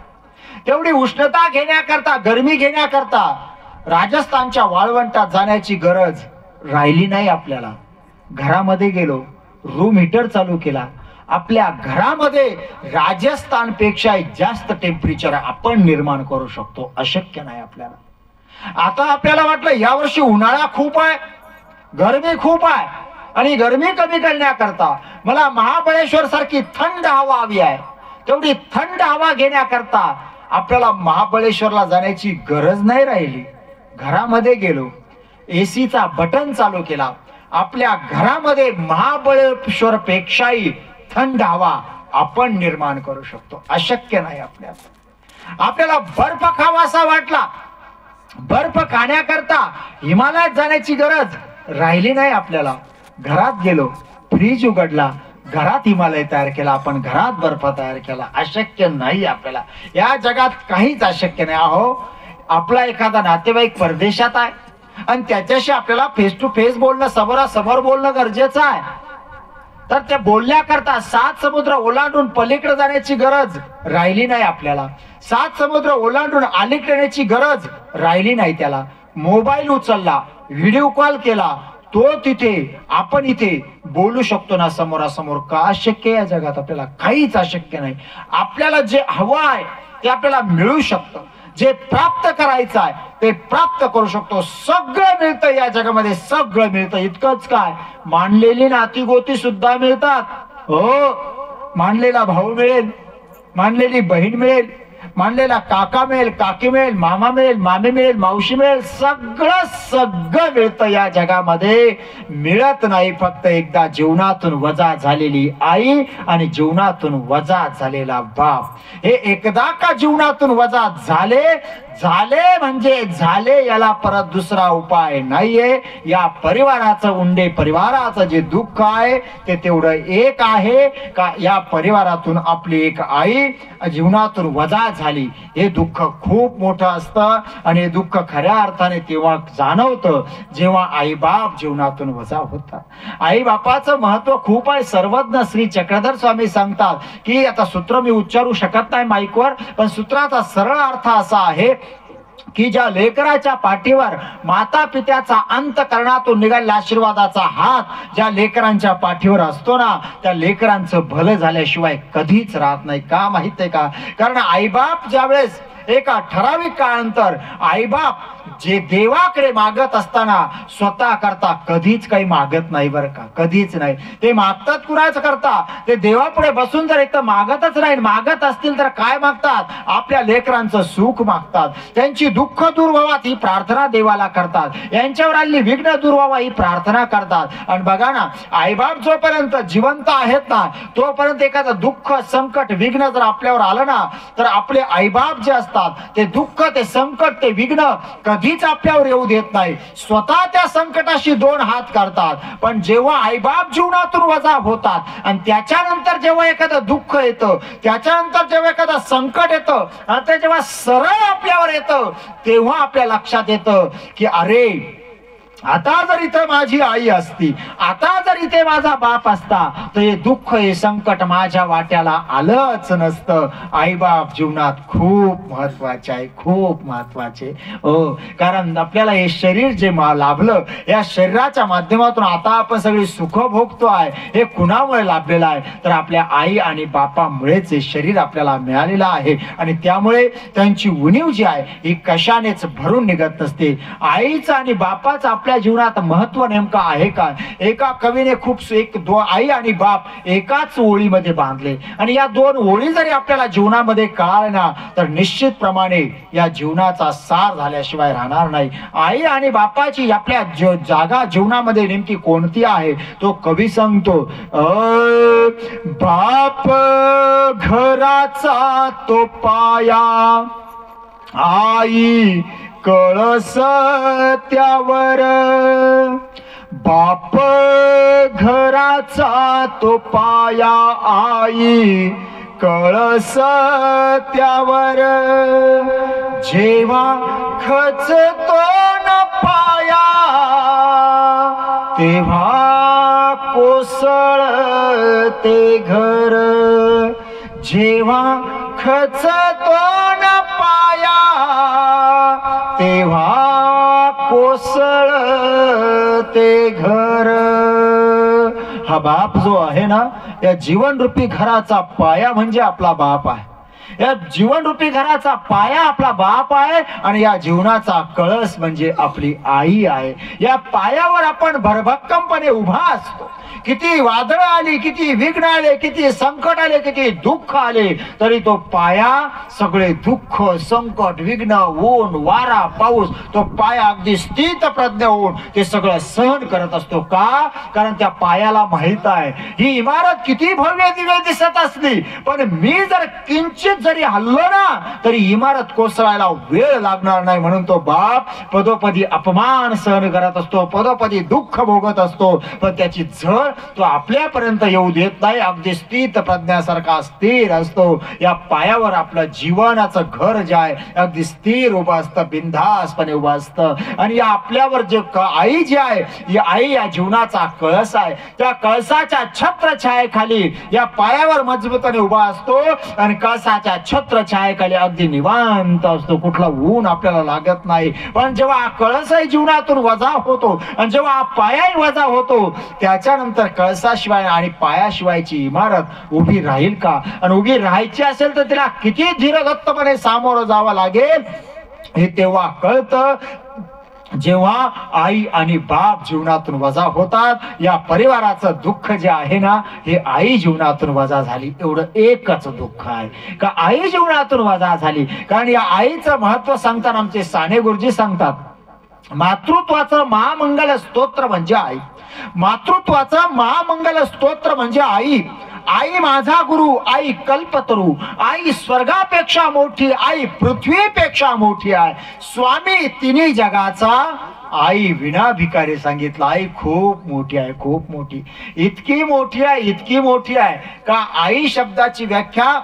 तेवढी उष्णता घेण्याकरता, गरमी घेण्याकरता राजस्थानच्या वाळवंटात जाण्याची गरज राहिली नाही आपल्याला. घरामध्ये गेलो, रूम हीटर चालू केला, आपल्या घरामध्ये राजस्थान पेक्षा जास्त टेम्परेचर आपण निर्माण करू शकतो. अशक्य नाही आपल्याला. आता आपल्याला वाटलं यावर्षी उन्हाळा खूप आहे, गरमी खूप आहे आणि गरमी कमी करण्याकरता मला महाबळेश्वर सारखी थंड हवा हवी आहे. तेवढी थंड हवा घेण्याकरता आपल्याला महाबळेश्वरला जाण्याची गरज नाही राहिली. घरामध्ये गेलो, एसीचा बटन चालू केला, आपल्या घरामध्ये महाबळेश्वर पेक्षाही थंड हवा आपण निर्माण करू शकतो. अशक्य नाही आपल्याला. आपल्याला बर्फ खावासा वाटला, बर्फ खाण्याकरता हिमालयात जाण्याची गरज राहिली नाही आपल्याला. घरात गेलो, फ्रीज उघडला, घरात हिमालय तयार केला, आपण घरात बर्फ तयार केला. अशक्य नाही आपल्याला. या जगात काहीच अशक्य नाही. अहो, आपला एखादा नातेवाईक परदेशात आहे आणि त्याच्याशी आपल्याला फेस टू फेस बोलणं, समोरासमोर बोलणं गरजेचं आहे, तर त्या बोलण्याकरता 7 समुद्र ओलांडून पलीकडे जाण्याची गरज राहिली नाही आपल्याला. 7 समुद्र ओलांडून अलीकडे येण्याची गरज राहिली नाही. त्याला मोबाईल उचलला, व्हिडिओ कॉल केला, तो तिथे, आपण इथे बोलू शकतो ना समोरासमोर. का अशक्य या जगात आपल्याला काहीच अशक्य नाही. आपल्याला जे हवं आहे ते आपल्याला मिळू शकतं, जे प्राप्त करायचं आहे ते प्राप्त करू शकतो. सगळं मिळतं या जगामध्ये, सगळं मिळतं. इतकंच काय, मानलेली नाती गोती सुद्धा मिळतात. हो, मानलेला भाऊ मिळेल, मानलेली बहीण मिळेल, मानलेला काका मिळेल, काकी मिळेल, मामा मिळेल, मामी मिळेल, मावशी मिळेल. सगळं सगळं मिळतं या जगामध्ये. मिळत नाही फक्त एकदा जीवनातून वजा झालेली आई आणि जीवनातून वजा झालेला बाप. हे एकदा का जीवनातून वजा झाले म्हणजे झाले, याला परत दुसरा उपाय नाहीये. या परिवाराचं उंडे परिवाराचं जे दुःख आहे ते तेवढं एक आहे का या परिवारातून आपली एक आई जीवनातून वजा झाली. हे दुःख खूप मोठं असतं आणि हे दुःख खऱ्या अर्थाने तेव्हा जाणवतं जेव्हा आई बाप जीवनातून वजा होतात. आई बापाचं महत्व खूप आहे. सर्वज्ञ श्री चक्रधर स्वामी सांगतात की, आता सूत्र मी उच्चारू शकत नाही माईकवर, पण सूत्राचा सरळ अर्थ असा आहे की ज्या लेकराच्या पाठीवर माता पित्याचा अंतःकरणातून निघालेला आशीर्वादाचा हात ज्या लेकरांच्या पाठीवर असतो ना, त्या लेकरांचं भलं झाल्याशिवाय कधीच राहत नाही. का माहित आहे का? कारण आईबाप ज्यावेळेस एका ठराविक काळानंतर आईबाप जे देवाकडे मागत असताना स्वतः करता कधीच काही मागत नाही बरं का, कधीच नाही. ते मागतात कुणाच करता, ते देवापुढे बसून जर एक तर मागतच नाही, मागत असतील तर काय मागतात? आपल्या लेकरांचं सुख मागतात, त्यांची दुःख दूर व्हावात ही प्रार्थना देवाला करतात, यांच्यावर आलेली विघ्न दूर व्हावा ही प्रार्थना करतात. आणि बघा ना, आईबाप जोपर्यंत जिवंत आहेत ना, तोपर्यंत एखादं दुःख संकट विघ्न जर आपल्यावर आलं ना, तर आपले आईबाप जे असतात ते दुःख ते संकट ते विघ्न कधीच आपल्यावर येऊ देत नाही. स्वतः त्या संकटाशी दोन हात काढतात. पण जेव्हा आईबाप जीवनातून वजा होतात आणि त्याच्यानंतर जेव्हा एखादं दुःख येतं, त्याच्यानंतर जेव्हा एखादं संकट येतं आणि ते जेव्हा सरळ आपल्यावर येतं, तेव्हा आपल्या लक्षात येतं की अरे, आता जर इथे माझी आई असती, आता जर इथे माझा बाप असता, तर हे दुःख हे संकट माझ्या वाट्याला आलंच नसतं. आई बाप जीवनात खूप महत्वाचे आहे, खूप महत्वाचे. हो, कारण आपल्याला हे शरीर जे लाभलं, या शरीराच्या माध्यमातून आता आपण सगळी सुख भोगतो आहे, हे कुणामुळे लाभलेलं आहे? तर आपल्या आई आणि बापामुळेच हे शरीर आपल्याला मिळालेलं आहे. आणि त्यामुळे त्यांची उणीव जी आहे ही कशानेच भरून निघत नसते. आईचं आणि बापाचं आपल्या जीवनात महत्व नेमका आहे का? एका कवीने खूप आई आणि बाप एकाच ओळीमध्ये बांधले आणि या दोन ओळी जरी आपल्याला जीवनामध्ये कळाल्या ना, तर निश्चितप्रमाणे या जीवनाचा सार झाल्याशिवाय राहणार नाही. आई आणि बापाची आपल्या जागा जीवनामध्ये नेमकी कोणती आहे तो कवी सांगतो. बाप घराचा तो पाया, आई कळस त्यावर. बाप घराचा तो पाया, आई कळस त्यावर. जेव्हा खचतो न पाया, तेव्हा कोसळते घर. जेव्हा खचतो न पाया, तेव्हा कोसळते घर. हा बाप जो आहे ना, या जीवनरूपी घराचा पाया म्हणजे आपला बाप आहे. या जीवनरूपी घराचा पाया आपला बाप आहे आणि या जीवनाचा कळस म्हणजे आपली आई आहे. या पायावर आपण भरभक्कमपणे उभा असतो. किती वादळ आली, किती विघ्न आले, किती संकट आले, किती दुःख आले, तरी तो पाया सगळे दुःख संकट विघ्न ऊन वारा पाऊस तो पाया अगदी स्थित प्रज्ञ होऊन ते सगळं सहन करत असतो. का? कारण त्या पायाला माहित आहे ही इमारत किती भव्य दिव्य दिसत असली, पण मी जर किंचित जरी हल्लो ना, तरी इमारत कोसळायला वेळ लागणार नाही. म्हणून तो बाप पदोपदी अपमान सहन करत असतो, पदोपदी दुःख भोगत असतो, पण त्याची झळ तो आपल्यापर्यंत येऊ देत नाही. अगदी स्थित प्रज्ञासारखा स्थिर असतो. या पायावर आपलं जीवनाचं घर जे आहे अगदी स्थिर उभं असतं, बिनधास्तपणे उभं असतं. आणि या आपल्यावर जे आई जी आहे, ही आई या जीवनाचा कळस आहे. त्या कळसाच्या छत्रछायेखाली या पायावर मजबूतपणे उभा असतो आणि कळसाच्या छत्रछायेखाली अगदी निवांत असतो. कुठला ऊन आपल्याला लागत नाही. पण जेव्हा कळसही जीवनातून वजा होतो आणि जेव्हा पायाही वजा होतो, त्याच्यानंतर कळसाशिवाय आणि पायाशिवायची इमारत उभी राहील का? आणि उभी राहायची असेल तर तिला किती धीरदत्तपणे सामोरं जावं लागेल हे तेव्हा कळतं जेव्हा आई आणि बाप जीवनातून वजा होतात. या परिवाराचं दुःख जे आहे ना, हे आई जीवनातून वजा झाली एवढं एकच दुःख आहे का आई जीवनातून वजा झाली. कारण या आईचं महत्व सांगताना आमचे साने गुरुजी सांगतात, मातृत्वाचं महामंगल स्तोत्र म्हणजे आई. मातृत्वाचं महामंगल स्तोत्र म्हणजे आई. आई माझा गुरु, आई कल्पतरू, आई स्वर्गापेक्षा मोठी, आई पृथ्वीपेक्षा मोठी आहे, स्वामी तिन्ही जगाचा, आई विना भिकारी सांगितलं. आई खूप मोठी आहे, खूप मोठी, इतकी मोठी आहे, इतकी मोठी आहे का आई शब्दाची व्याख्या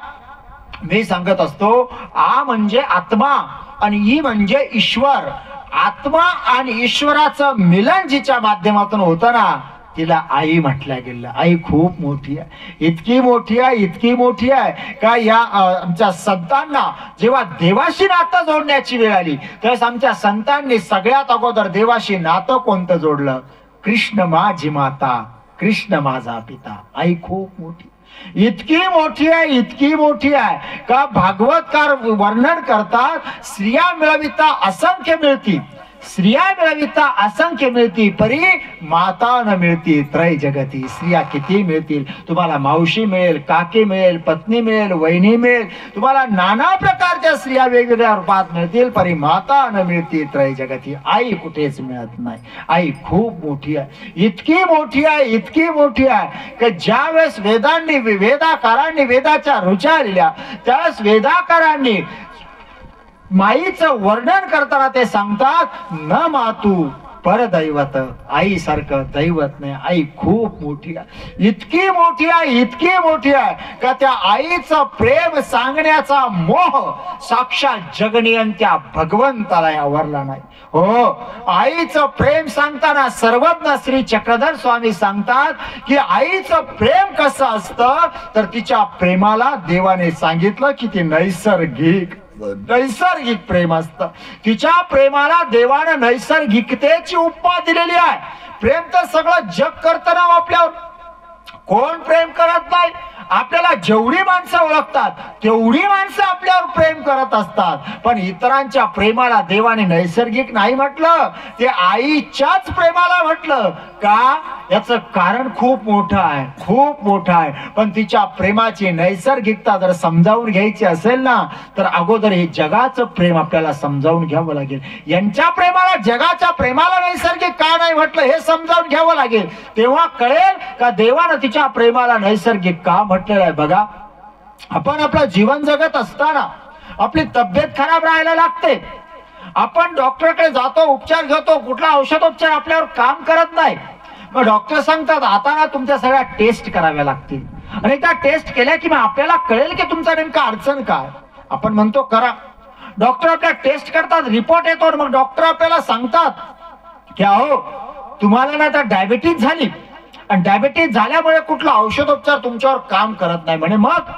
मी सांगत असतो. आ म्हणजे आत्मा आणि ई म्हणजे ईश्वर. आत्मा आणि ईश्वराचं मिलन जिच्या माध्यमातून होतं ना, तिला आई म्हटलं गेलं. आई खूप मोठी आहे, इतकी मोठी आहे, इतकी मोठी आहे का या आमच्या संतांना जेव्हा देवाशी नातं जोडण्याची वेळ आली त्यावेळेस आमच्या संतांनी सगळ्यात अगोदर देवाशी नातं कोणतं जोडलं? कृष्ण माझी माता, कृष्ण माझा पिता. आई खूप मोठी, इतकी मोठी आहे, इतकी मोठी आहे का भागवतकार वर्णन करतात. स्त्रिया मिळविता असंख्य मिळती, स्त्रिया मिळविता असंख्य मिळती, परी माता न मिळती त्रय जगती. स्त्रिया किती मिळतील तुम्हाला, मावशी मिळेल, काकी मिळेल, पत्नी मिळेल, वहिनी मिळेल, तुम्हाला नाना प्रकारच्या स्त्रिया वेगवेगळ्या रूपात मिळतील, परी माता न मिळती त्रय जगती. आई कुठेच मिळत नाही. आई खूप मोठी आहे, इतकी मोठी आहे, इतकी मोठी आहे की ज्या वेळेस वेदाकारांनी वेदाच्या ऋचा लिहिल्या त्यावेळेस वेदाकारांनी माईचं वर्णन करताना ते सांगतात, न मातू परदैवत, आई सारखं दैवत नाही. आई खूप मोठी आहे, इतकी मोठी आहे, इतकी मोठी आहे का त्या आईचं प्रेम सांगण्याचा मोह साक्षात जगनियंत्या भगवंताला आवरला नाही. हो, आईचं प्रेम सांगताना सर्वज्ञ श्री चक्रधर स्वामी सांगतात की आईचं प्रेम कसं असतं तर तिच्या प्रेमाला देवाने सांगितलं की ती नैसर्गिक प्रेम असतं. तिच्या प्रेमाला देवानं नैसर्गिकतेची उपमा दिलेली आहे. प्रेम तर सगळं जग करतं ना आपल्यावर, कोण प्रेम करत नाही? आपल्याला जेवढी माणसं ओळखतात तेवढी माणसं आपल्यावर प्रेम करत असतात, पण इतरांच्या प्रेमाला देवाने नैसर्गिक नाही म्हटलं, ते आईच्याच प्रेमाला म्हटलं. का? याचं कारण खूप मोठं आहे, खूप मोठं आहे. पण तिच्या प्रेमाची नैसर्गिकता जर समजावून घ्यायची असेल ना तर अगोदर हे जगाचं प्रेम आपल्याला समजावून घ्यावं लागेल. यांच्या प्रेमाला, जगाच्या प्रेमाला नैसर्गिक का नाही म्हटलं हे समजावून घ्यावं लागेल. तेव्हा कळेल का देवानं तिच्या प्रेमाला नैसर्गिक का म्हटलेलं आहे. बघा, आपण आपलं जीवन जगत असताना आपली तब्येत खराब राहायला लागते, आपण डॉक्टरकडे जातो, उपचार घेतो, कुठला औषधोपचार आपल्यावर काम करत नाही. मग डॉक्टर सांगतात आता ना तुमच्या सगळ्या टेस्ट कराव्या लागतील, आणि त्या टेस्ट केल्या की मग आपल्याला कळेल की तुमचा नेमका अडचण काय. आपण म्हणतो करा, डॉक्टर आपल्या टेस्ट करतात, रिपोर्ट येतो, मग डॉक्टर आपल्याला सांगतात की अहो तुम्हाला ना आता डायबिटीज झाली, आणि डायबिटीज झाल्यामुळे कुठला औषधोपचार तुमच्यावर काम करत नाही म्हणे. मग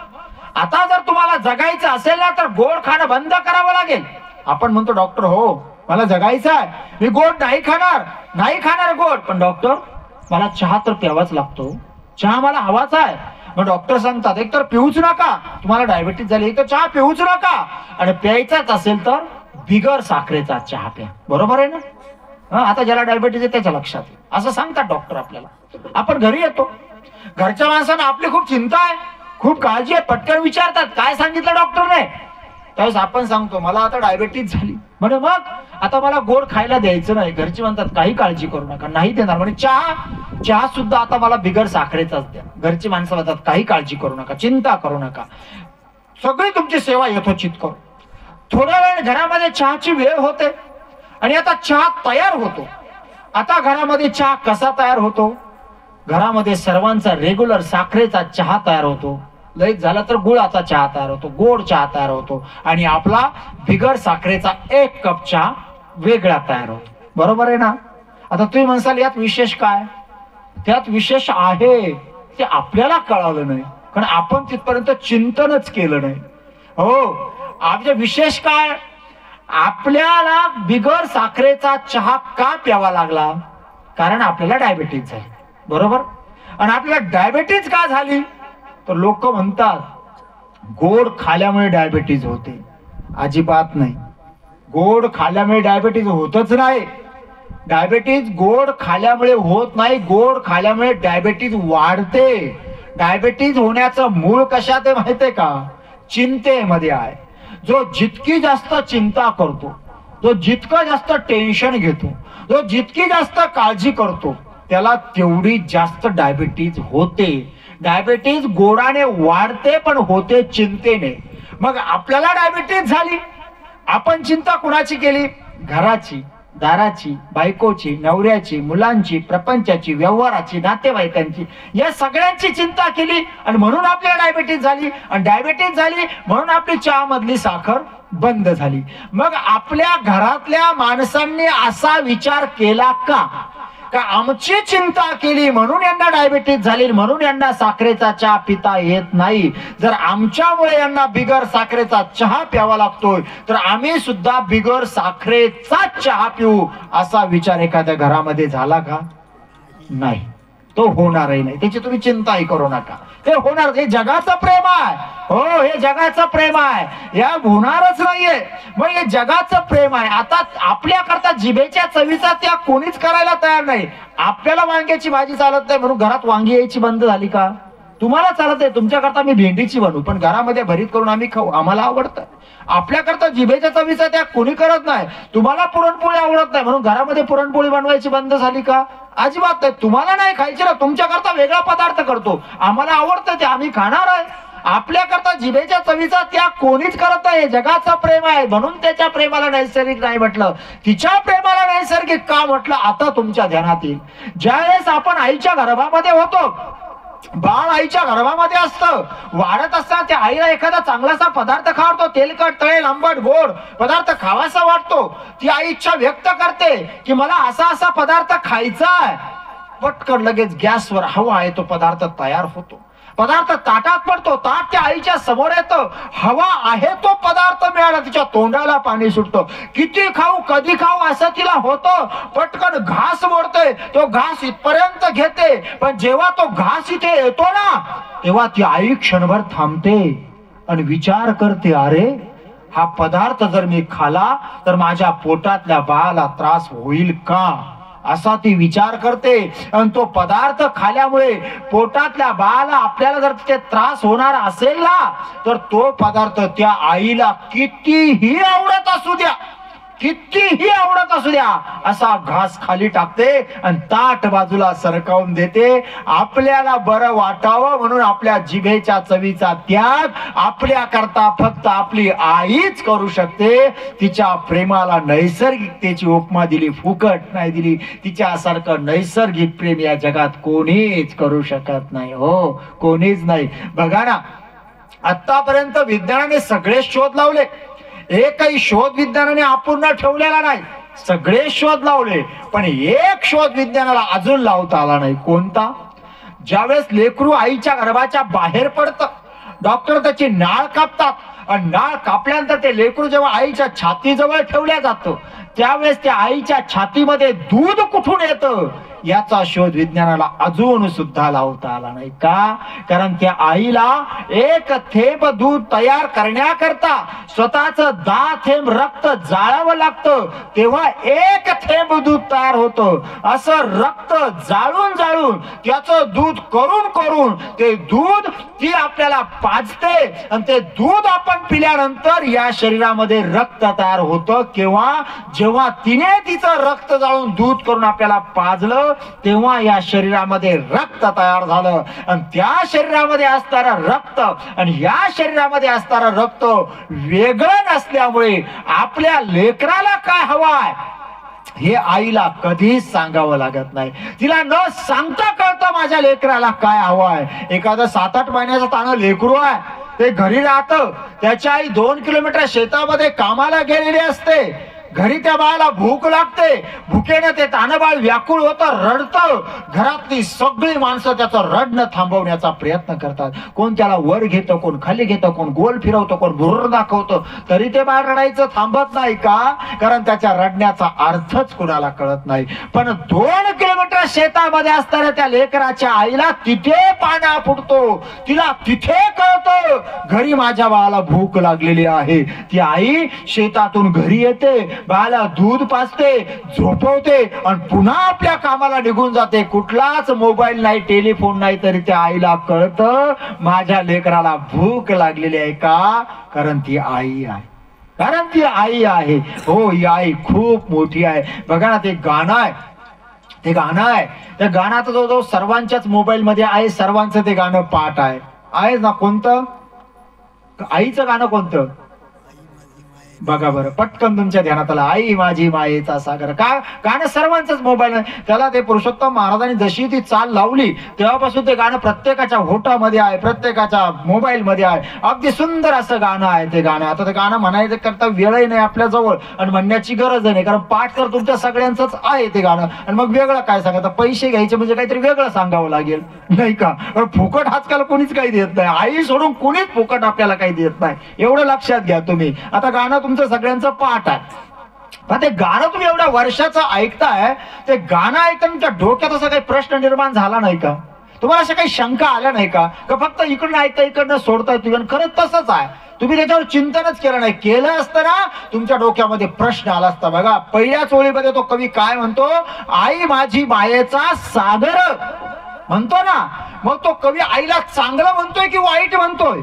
आता जर तुम्हाला जगायचं असेल ना तर गोड खाणं बंद करावं लागेल. आपण म्हणतो डॉक्टर हो मला जगायचं आहे, मी गोड नाही खाणार, नाही खाणार गोड. पण डॉक्टर मला चहा तर प्यावाच लागतो, चहा मला हवाच आहे. मग डॉक्टर सांगतात एक तर पिऊच नका, तुम्हाला डायबिटीज झाली तर चहा पिऊच नका, आणि प्यायचाच असेल तर बिगर साखरेचा चहा प्या. बरोबर आहे ना? आता ज्याला डायबिटीज आहे त्याच्या लक्षात असं सांगतात डॉक्टर आपल्याला. आपण घरी येतो, घरच्या माणसांना आपली खूप चिंता आहे, खूप काळजी आहे, पटकन विचारतात काय सांगितलं डॉक्टरने. त्यावेळेस आपण सांगतो मला आता डायबिटीज झाली म्हणजे मग आता मला गोड खायला द्यायचं नाही. घरचे म्हणतात काही काळजी करू नका, नाही देणार म्हणे. चहा सुद्धा आता मला बिगर साखरेचाच द्या. घरची माणसं म्हणतात काही काळजी करू नका, चिंता करू नका, सगळी तुमची सेवा यथोचित करू. थोड्या वेळ घरामध्ये चहाची वेळ होते आणि आता चहा तयार होतो. आता घरामध्ये चहा कसा तयार होतो? घरामध्ये सर्वांचा रेग्युलर साखरेचा चहा तयार होतो, लईच झाला तर गुळाचा चहा तयार होतो, गोड चहा तयार होतो, आणि आपला बिगर साखरेचा 1 कप चहा वेगळा तयार होतो. बरोबर आहे ना? आता तुम्ही म्हणसाल यात विशेष काय? त्यात विशेष आहे ते आपल्याला कळालं नाही, कारण आपण तिथपर्यंत चिंतनच केलं नाही. हो, आपले विशेष काय? आपल्याला बिगर साखरेचा चहा का प्यावा लागला? कारण आपल्याला डायबिटीज झाली. बरोबर? आणि आपल्याला डायबिटीज का झाली तर लोक म्हणतात गोड खाल्यामुळे डायबिटीज होते. अजिबात नाही, गोड खाल्यामुळे डायबिटीज होतच नाही. डायबिटीज गोड खाल्यामुळे होत नाही, गोड खाल्यामुळे डायबिटीज वाढते. डायबिटीज होण्याचं मूळ कशात आहे माहितीये का? चिंतेमध्ये आहे. जो जितकी जास्त चिंता करतो, जो जितकं जास्त टेन्शन घेतो, जो जितकी जास्त काळजी करतो त्याला तेवढी जास्त डायबिटीज होते. डायबिटीज गोडाने वाढते पण होते चिंतेने. मग आपल्याला डायबिटीज झाली, आपण चिंता कुणाची केली? घराची, दाराची, बायकोची, नवऱ्याची, मुलांची, प्रपंचाची, व्यवहाराची, नातेवाईकांची, या सगळ्यांची चिंता केली आणि म्हणून आपल्याला डायबिटीज झाली. आणि डायबिटीज झाली म्हणून आपली चहा मधली साखर बंद झाली. मग आपल्या घरातल्या माणसांनी असा विचार केला का आमची चिंता केली म्हणून यांना डायबिटीज झाली, म्हणून यांना साखरेचा चहा पिता येत नाही? जर आमच्यामुळे यांना बिगर साखरेचा चहा प्यावा लागतोय तर आम्ही सुद्धा बिगर साखरेचा चहा पिऊ, असा विचार एखाद्या घरामध्ये झाला का? नाही, तो होणारही नाही. त्याची तुम्ही चिंताही करू नका, ते होणार. हे जगाचं प्रेम आहे, हो, हे जगाचं प्रेम आहे, या होणारच नाहीये. मग हे जगाचं प्रेम आहे. आता आपल्याकरता जिभेच्या चवीचा त्याग कोणीच करायला तयार नाही. आपल्याला वांग्याची भाजी चालत नाही म्हणून घरात वांगी यायची बंद झाली का? तुम्हाला चालत आहे, तुमच्याकरता मी भेंडीची बनवू पण घरामध्ये भरीत करून आम्ही खाऊ, आम्हाला आवडतं. आपल्याकरता जिभेच्या चवीचा त्याग कोणी करत नाही. तुम्हाला पुरणपोळी आवडत नाही म्हणून घरामध्ये पुरणपोळी बनवायची बंद झाली का? अजिबात नाही. तुम्हाला नाही खायची ना, तुमच्याकरता वेगळा पदार्थ करतो, आम्हाला आवडतं ते आम्ही खाणार आहे. आपल्याकरता जिभेच्या चवीचा त्याग कोणीच करत नाही. जगाचं प्रेम आहे म्हणून त्याच्या प्रेमाला नैसर्गिक नाही म्हटलं, तिच्या प्रेमाला नैसर्गिक का म्हटलं? आता तुमच्या ध्यानात येईल. ज्यावेळेस आपण आईच्या गर्भामध्ये होतो, बाळ आईच्या गर्भामध्ये असतं, वाढत असताना त्या आईला एखादा चांगलासा पदार्थ खावतो, तेलकट, तळेल, आंबट, गोड पदार्थ खावासा वाटतो. ती आई इच्छा व्यक्त करते की मला असा असा पदार्थ खायचा आहे. पटकन लगेच गॅसवर हवा आहे तो पदार्थ तयार होतो, पदार्थ ताटात पडतो, ताट त्या आईच्या समोर येतं, हवा आहे तो पदार्थ मिळाला, तिच्या तोंडाला पाणी सुटतं. किती खाऊ, कधी खाऊ असं तिला होतं. पटकन घास मोडतोय, तो घास इथपर्यंत घेते, पण जेव्हा तो घास इथे येतो ना तेव्हा ती आई क्षणभर थांबते आणि विचार करते, अरे हा पदार्थ जर मी खाला तर माझ्या पोटातल्या बाळाला त्रास होईल का? असा ती विचार करते. आणि तो पदार्थ खाल्यामुळे पोटातल्या बाळाला आपल्याला जर ते त्रास होणार असेल ना तर तो पदार्थ त्या आईला कितीही आवडत असू द्या, कितीही आवडत असू द्या, असा घास खाली टाकते आणि ताट बाजूला सरकावून देते. आपल्याला बरं वाटावं म्हणून आपल्या जिभेच्या चवीचा त्याग आपल्या करता फक्त आपली आईच करू शकते. तिच्या प्रेमाला नैसर्गिकतेची उपमा दिली, फुकट नाही दिली. तिच्यासारखं नैसर्गिक प्रेम या जगात कोणीच करू शकत नाही, हो, कोणीच नाही. बघा ना, आतापर्यंत विज्ञानाने सगळे शोध लावले, एकही शोध विज्ञानाने अपूर्ण ठेवलेला नाही. सगळे शोध लावले पण एक शोध विज्ञानाला अजून लावता आला नाही. कोणता? ज्यावेळेस लेकरू आईच्या गर्भाच्या बाहेर पडतं, डॉक्टर त्याची नाळ कापतात आणि नाळ कापल्यानंतर ते लेकरू जेव्हा आईच्या छातीजवळ ठेवल्या जातं त्यावेळेस त्या आईच्या छातीमध्ये दूध कुठून येतं याचा शोध विज्ञानाला अजून सुद्धा लावता आला नाही. का? कारण त्या आईला एक थेंब दूध तयार करण्याकरता स्वतःच 10 थेंब रक्त जाळावं लागतं, तेव्हा एक थेंब दूध तयार होतं. असं रक्त जाळून जाळून त्याचं दूध करून करून ते दूध ती आपल्याला पाजते आणि ते दूध आपण पिल्यानंतर या शरीरामध्ये रक्त तयार होतं. केव्हा? जेव्हा तिने तिचं रक्त जाळून दूध करून आपल्याला पाजलं तेव्हा या शरीरामध्ये रक्त तयार झालं. आणि त्या शरीरामध्ये असणारं रक्त आणि या शरीरामध्ये असणारं रक्त वेगळं नसल्यामुळे आपल्या लेकराला काय हवाय हे आईला कधीच सांगावं लागत नाही. तिला न सांगता कळतं माझ्या लेकराला काय हवाय. एखादं 7-8 महिन्याचं ताणं लेकरू आहे, ते घरी राहतं, त्याची आई 2 किलोमीटर शेतामध्ये कामाला गेलेली असते. घरी त्या बाळाला भूक लागते, भुकेनं ते तानबाळ व्याकुळ होतं, रडतं. घरातली सगळी माणसं त्याचं रडणं थांबवण्याचा प्रयत्न करतात. कोण त्याला वर घेतं, कोण खाली घेतं, कोण गोल फिरवतं, कोण भुर्र दाखवतं, तरी ते बाळ रडायचं थांबत नाही. का? कारण त्याच्या रडण्याचा अर्थच कुणाला कळत नाही. पण 2 किलोमीटर शेतामध्ये असताना त्या लेकराच्या आईला तिथे पाण्या फुटतो, तिला तिथे कळतं घरी माझ्या बाळाला भूक लागलेली आहे. ती आई शेतातून घरी येते, बाळाला दूध पाजते, झोपवते आणि पुन्हा आपल्या कामाला निघून जाते. कुठलाच मोबाईल नाही, टेलिफोन नाही, तरी त्या आईला कळतं माझ्या लेकराला भूक लागलेली आहे. का? कारण ती आई आहे, कारण ती आई आहे. हो, ही आई खूप मोठी आहे. बघा ना, ते गाणं आहे, ते गाणं आहे, त्या गाणं आता जवळजवळ सर्वांच्याच मोबाईल मध्ये आहे, सर्वांचं ते गाणं पाठ आहे ना. कोणतं आईचं गाणं कोणतं बघा बरं, पटकन तुमच्या ध्यानात आलं. आई माझी मायेचा सागर. का गाणं सर्वांचंच मोबाईल आहे. त्याला ते पुरुषोत्तम महाराजांनी जशी ती चाल लावली तेव्हापासून ते गाणं प्रत्येकाच्या होठामध्ये आहे, प्रत्येकाच्या मोबाईल मध्ये आहे. अगदी सुंदर असं गाणं आहे ते गाणं. आता ते गाणं म्हणायचं करता वेळही नाही आपल्या जवळ आणि म्हणण्याची गरज नाही, कारण पाठ तर तुमच्या सगळ्यांचंच आहे ते गाणं. आणि मग वेगळं काय सांगायचं, पैसे घ्यायचे म्हणजे काहीतरी वेगळं सांगावं लागेल नाही का. फुकट आजकाल कोणीच काही देत नाही, आई सोडून कोणीच फुकट आपल्याला काही देत नाही, एवढं लक्षात घ्या तुम्ही. आता गाणं तुमचं सगळ्यांचं पाठ आहे, पण ते गाणं तुम्ही एवढ्या वर्षाचं ऐकताय, ते गाणं ऐकताना तुमच्या डोक्यात असा काही प्रश्न निर्माण झाला नाही का? तुम्हाला अशा काही शंका आल्या नाही का फक्त इकडनं ऐकता इकडनं सोडताय तुम्ही? खरंच तसंच आहे, तुम्ही त्याच्यावर चिंतनच केलं नाही. केलं असतं ना तुमच्या डोक्यामध्ये प्रश्न आला असता. बघा पहिल्याच ओळीमध्ये तो कवी काय म्हणतो, आई माझी मायेचा सागर म्हणतो ना. मग तो कवी आईला चांगलं म्हणतोय की वाईट म्हणतोय?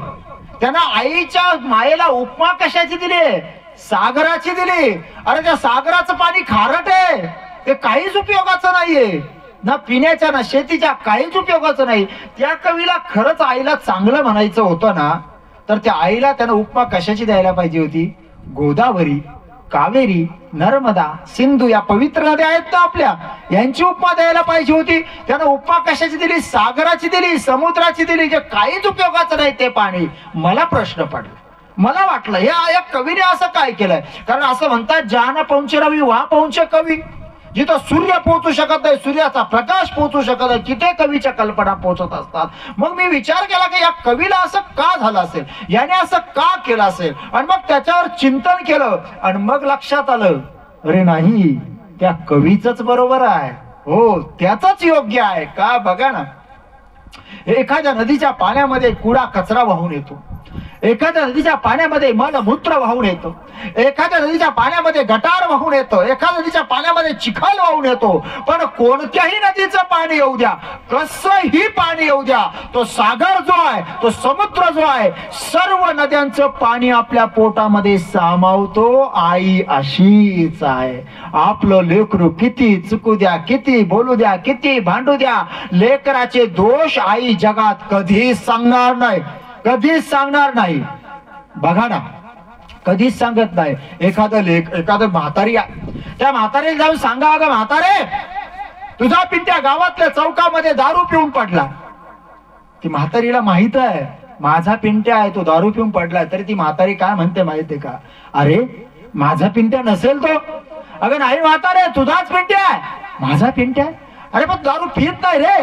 त्यानं आईच्या मायेला उपमा कशाची दिली? सागराची दिली. अरे त्या सागराचं पाणी खारट आहे, ते काहीच उपयोगाचं नाहीये, ना पिण्याच्या ना शेतीच्या काहीच उपयोगाचं नाही. त्या कवीला खरंच आईला चांगलं म्हणायचं होतं ना, तर त्या आईला त्यानं उपमा कशाची द्यायला पाहिजे होती? गोदावरी, कावेरी, नर्मदा, सिंधू या पवित्र नद्या आहेत ना आपल्या, यांची उपमा द्यायला पाहिजे होती. त्यानं उपमा कशाची दिली? सागराची दिली, समुद्राची दिली, जे काहीच उपयोगाचं नाही ते पाणी. मला प्रश्न पडला, मला वाटलं या कवीने असं काय केलंय? कारण असं म्हणतात, ज्यानं पोहोचे रवी वहा पोहोचे कवी. जिथं सूर्य पोहोचू शकत नाही, सूर्याचा प्रकाश पोहोचू शकत नाही, तिथे कवीच्या कल्पना पोहोचत असतात. मग मी विचार केला की या कवीला असं का झालं असेल, याने असं का केलं असेल, आणि मग त्याच्यावर चिंतन केलं आणि मग लक्षात आलं, अरे नाही, त्या कवीच बरोबर आहे. हो, त्याच योग्य आहे. का बघा ना, एखाद्या नदीच्या पाण्यामध्ये कुडा कचरा वाहून येतो, एखाद्या नदीच्या पाण्यामध्ये मलमूत्र वाहून येतो, एखाद्या नदीच्या पाण्यामध्ये गटार वाहून येतो, एखाद्या नदीच्या पाण्यामध्ये चिखल वाहून येतो. पण कोणत्याही नदीचं पाणी येऊ द्या, कसंही पाणी येऊ द्या, तो सागर जो आहे, तो समुद्र जो आहे, सर्व नद्यांचं पाणी आपल्या पोटामध्ये सामावतो. आई अशीच आहे. आपलं लेकरू किती चुकू द्या, किती बोलू द्या, किती भांडू द्या, लेकराचे दोष आई जगात कधीच सांगणार नाही, कधीच सांगणार नाही. बघा ना, कधीच सांगत नाही. एखादं म्हातारी, त्या म्हातारीला जाऊन सांगा, अगं म्हातारे, तुझा पिंट्या गावातल्या चौकामध्ये दारू पिऊन पडला. ती म्हातारीला माहित आहे माझा पिंट्या आहे, तो दारू पिऊन पडलाय. तरी ती म्हातारी काय म्हणते माहितीये का? अरे माझा पिंट्या नसेल तो. अगं नाही म्हातारे, तुझाच पिंट्या आहे. माझा पिंट्या? अरे पण दारू पित नाही रे,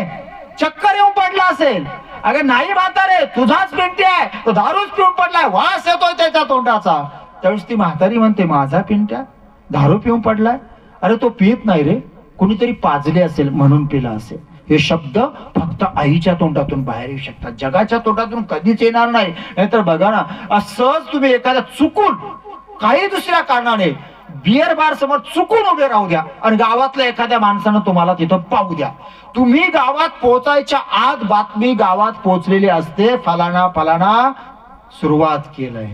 चक्कर येऊन पडला असेल. अगं नाही म्हातारे, तुझाच पिंट्या आहे, तो दारूच पिऊन पडलाय, वास येतोय त्याच्या तोंडाचा. त्यावेळेस ती म्हातारी म्हणते, माझा पिंट्या दारू पिऊन पडलाय? अरे तो पित नाही रे, कुणीतरी पाजले असेल म्हणून पिला असेल. हे शब्द फक्त आईच्या तोंडातून बाहेर येऊ शकतात, जगाच्या तोंडातून कधीच येणार नाही. नाहीतर बघा ना, असंच तुम्ही एखाद्या चुकून काही दुसऱ्या कारणाने बिअर बार समोर चुकून उभे राहू द्या आणि गावातल्या एखाद्या माणसानं तुम्हाला तिथं पाहू द्या. तुम्ही गावात पोहोचायच्या आत बातमी गावात पोहोचलेली असते, फलाना फलाना सुरुवात केलंय.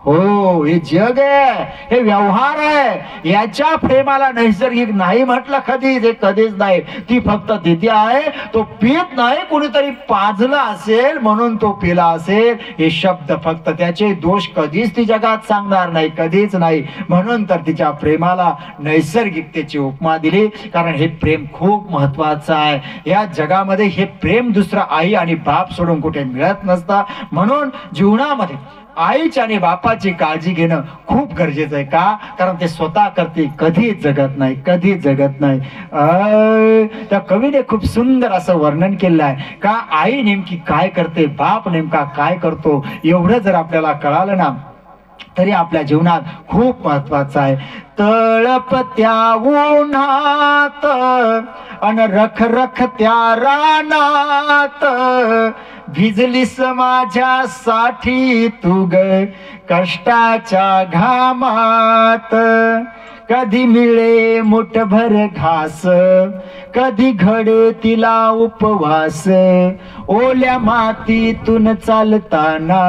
हो, हे जग आहे, हे व्यवहार आहे. याच्या प्रेमाला नैसर्गिक नाही म्हटलं कधीच, हे कधीच नाही. ती फक्त तिथे आहे, तो पित नाही, कुणीतरी पाजला असेल म्हणून तो पिला असेल. हे शब्द फक्त त्याचे दोष कधीच ती जगात सांगणार नाही, कधीच नाही. म्हणून तर तिच्या प्रेमाला नैसर्गिकतेची उपमा दिली, कारण हे प्रेम खूप महत्वाचं आहे. या जगामध्ये हे प्रेम दुसरं आई आणि बाप सोडून कुठे मिळत नसतं. म्हणून जीवनामध्ये आईची आणि बापाची काळजी घेणं खूप गरजेचं आहे. का? कारण ते स्वतः करते, कधीच जगत नाही, कधीच जगत नाही. त्या कवीने खूप सुंदर असं वर्णन केलं आहे का आई नेमकी काय करते, बाप नेमका काय करतो. एवढं जर आपल्याला कळालं ना तरी आपल्या जीवनात खूप महत्वाचं आहे. तळपत्या उन्हात अन रख रख त्या रानात, भिजलीस माझ्यासाठी तू ग कष्टाच्या घामात. कधी मिळे मुठभर घास, कधी घडे तिला उपवास. ओल्या मातीतून चालताना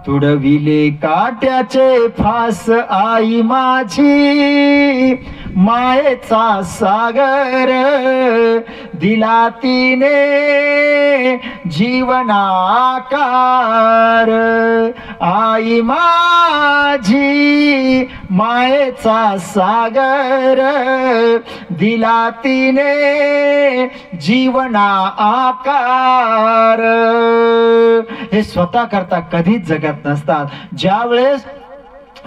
तुडविले काट्याचे फास. आई माझी मायेचा सागर दिला तिने जीवनाकार आई माझी मायेचा सागर दिला तिने जीवना आकार हे स्वतः करता कधीच जगत नसतात. ज्यावेळेस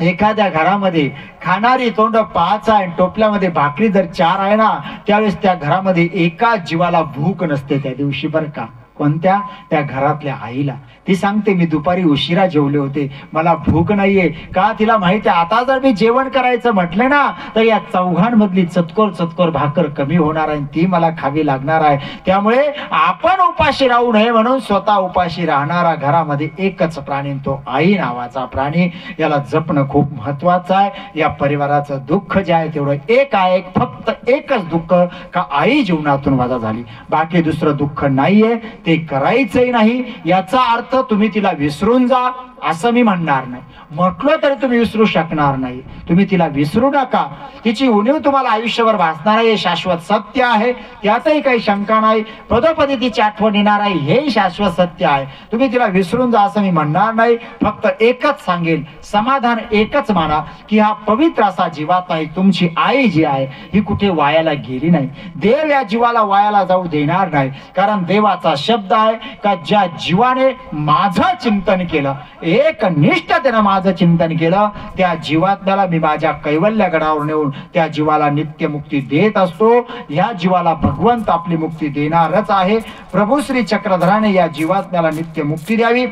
एखाद्या घरामध्ये खाणारी तोंड 5 आहे, टोपल्यामध्ये भाकरी जर 4 आहे ना, त्यावेळेस त्या घरामध्ये एका जीवाला भूक नसते त्या दिवशी बरं का. कोणत्या? त्या घरातल्या आईला. ती सांगते मी दुपारी उशिरा जेवले होते, मला भूक नाहीये. का? तिला माहिती आहे आता जर मी जेवण करायचं म्हटलं ना तर या चौघांमधली चतकोर चतकोर भाकर कमी होणार आहे, ती मला खावी लागणार आहे. त्यामुळे आपण उपाशी राहू नये म्हणून स्वतः उपाशी राहणारा घरामध्ये एकच प्राणी, तो आई नावाचा प्राणी. याला जपणं खूप महत्वाचं आहे. या परिवाराचं दुःख जे आहे तेवढं एक आहे, फक्त एकच दुःख का आई जीवनातून वजा झाली, बाकी दुसरं दुःख नाहीये. ते करायचंही नाही. याचा अर्थ तुम्ही तिला विसरून जा असं मी म्हणणार नाही. म्हटलं तरी तुम्ही विसरू शकणार नाही. तुम्ही तिला विसरू नका. तिची उणीव तुम्हाला आयुष्यभर भासणार आहे, हे शाश्वत सत्य आहे, त्यातही काही शंका नाही. पदोपदी तिची आठवण येणार आहे, हे शाश्वत सत्य आहे. तुम्ही तिला विसरून जा असं मी म्हणणार नाही. फक्त एकच सांगेल, समाधान एकच माना की हा पवित्र असा जीवात्मा आहे, तुमची आई जी आहे ही कुठे वायाला गेली नाही. देव या जीवाला वायाला जाऊ देणार नाही. कारण देवाचा शब्द आहे का ज्या जीवाने माझं चिंतन केलं, एक निष्ठतेनं माझं चिंतन केलं, त्या जीवात्म्याला मी माझ्या कैवल्यगडावर नेऊन त्या जीवाला नित्य मुक्ती देत असतो. या जीवाला भगवंत आपली मुक्ती देणारच आहे. प्रभू श्री चक्रधराने या जीवात्म्याला नित्य मुक्ती द्यावी,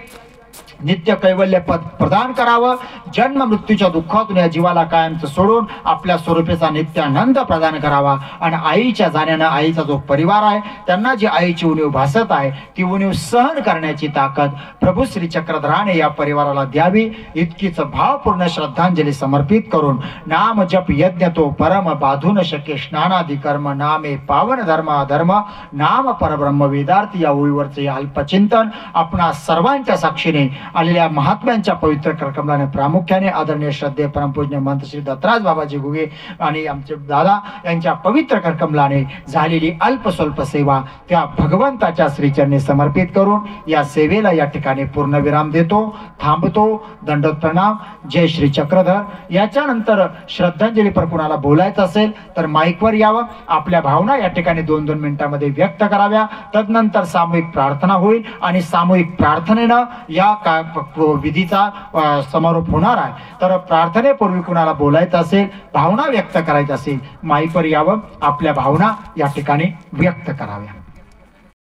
नित्य कैवल्य पद प्रदान करावं. जन्म मृत्यूच्या दुःखातून या जीवाला कायमचं सोडून आपल्या स्वरूपेचा नित्य आनंद प्रदान करावा. आणि आईच्या जाण्यानं आईचा जो परिवार आहे त्यांना जी आईची उणीव भासत आहे ती उणीव सहन करण्याची ताकद प्रभू श्री चक्रधराने या परिवाराला द्यावी. इतकीच भावपूर्ण श्रद्धांजली समर्पित करून नाम जप यज्ञ तो परम बाधू न शके स्नानादि कर्म नामे पावन धर्म अधर्म नाम परब्रह्म वेदार्थ या ओळीवरचे अल्पचिंतन आपणा सर्वांच्या साक्षीने आलेल्या महात्म्यांच्या पवित्र करकमलाने प्रामुख्याने आदरणीय श्रद्धेय परमपूज्य महंत श्री दत्तराज बाबाजी घुगे आणि आमचे दादा यांच्या पवित्र करकमलाने झालेली अल्प स्वल्प सेवा त्या भगवंताच्या श्रीचरणी समर्पित करून या सेवेला या ठिकाणी पूर्णविराम देतो, थांबतो. दंडोत प्रणाम. जय श्री चक्रधर. याच्यानंतर श्रद्धांजली पर कुणाला बोलायचं असेल तर माईकवर यावं, आपल्या भावना या ठिकाणी 2-2 मिनिटांमध्ये व्यक्त कराव्या. तदनंतर सामूहिक प्रार्थना होईल आणि सामूहिक प्रार्थनेनं या विधीचा समारोप होणार आहे. तर प्रार्थनेपूर्वी कुणाला बोलायचं असेल, भावना व्यक्त करायची असेल, माईकवर यावं, आपल्या भावना या ठिकाणी व्यक्त कराव्या.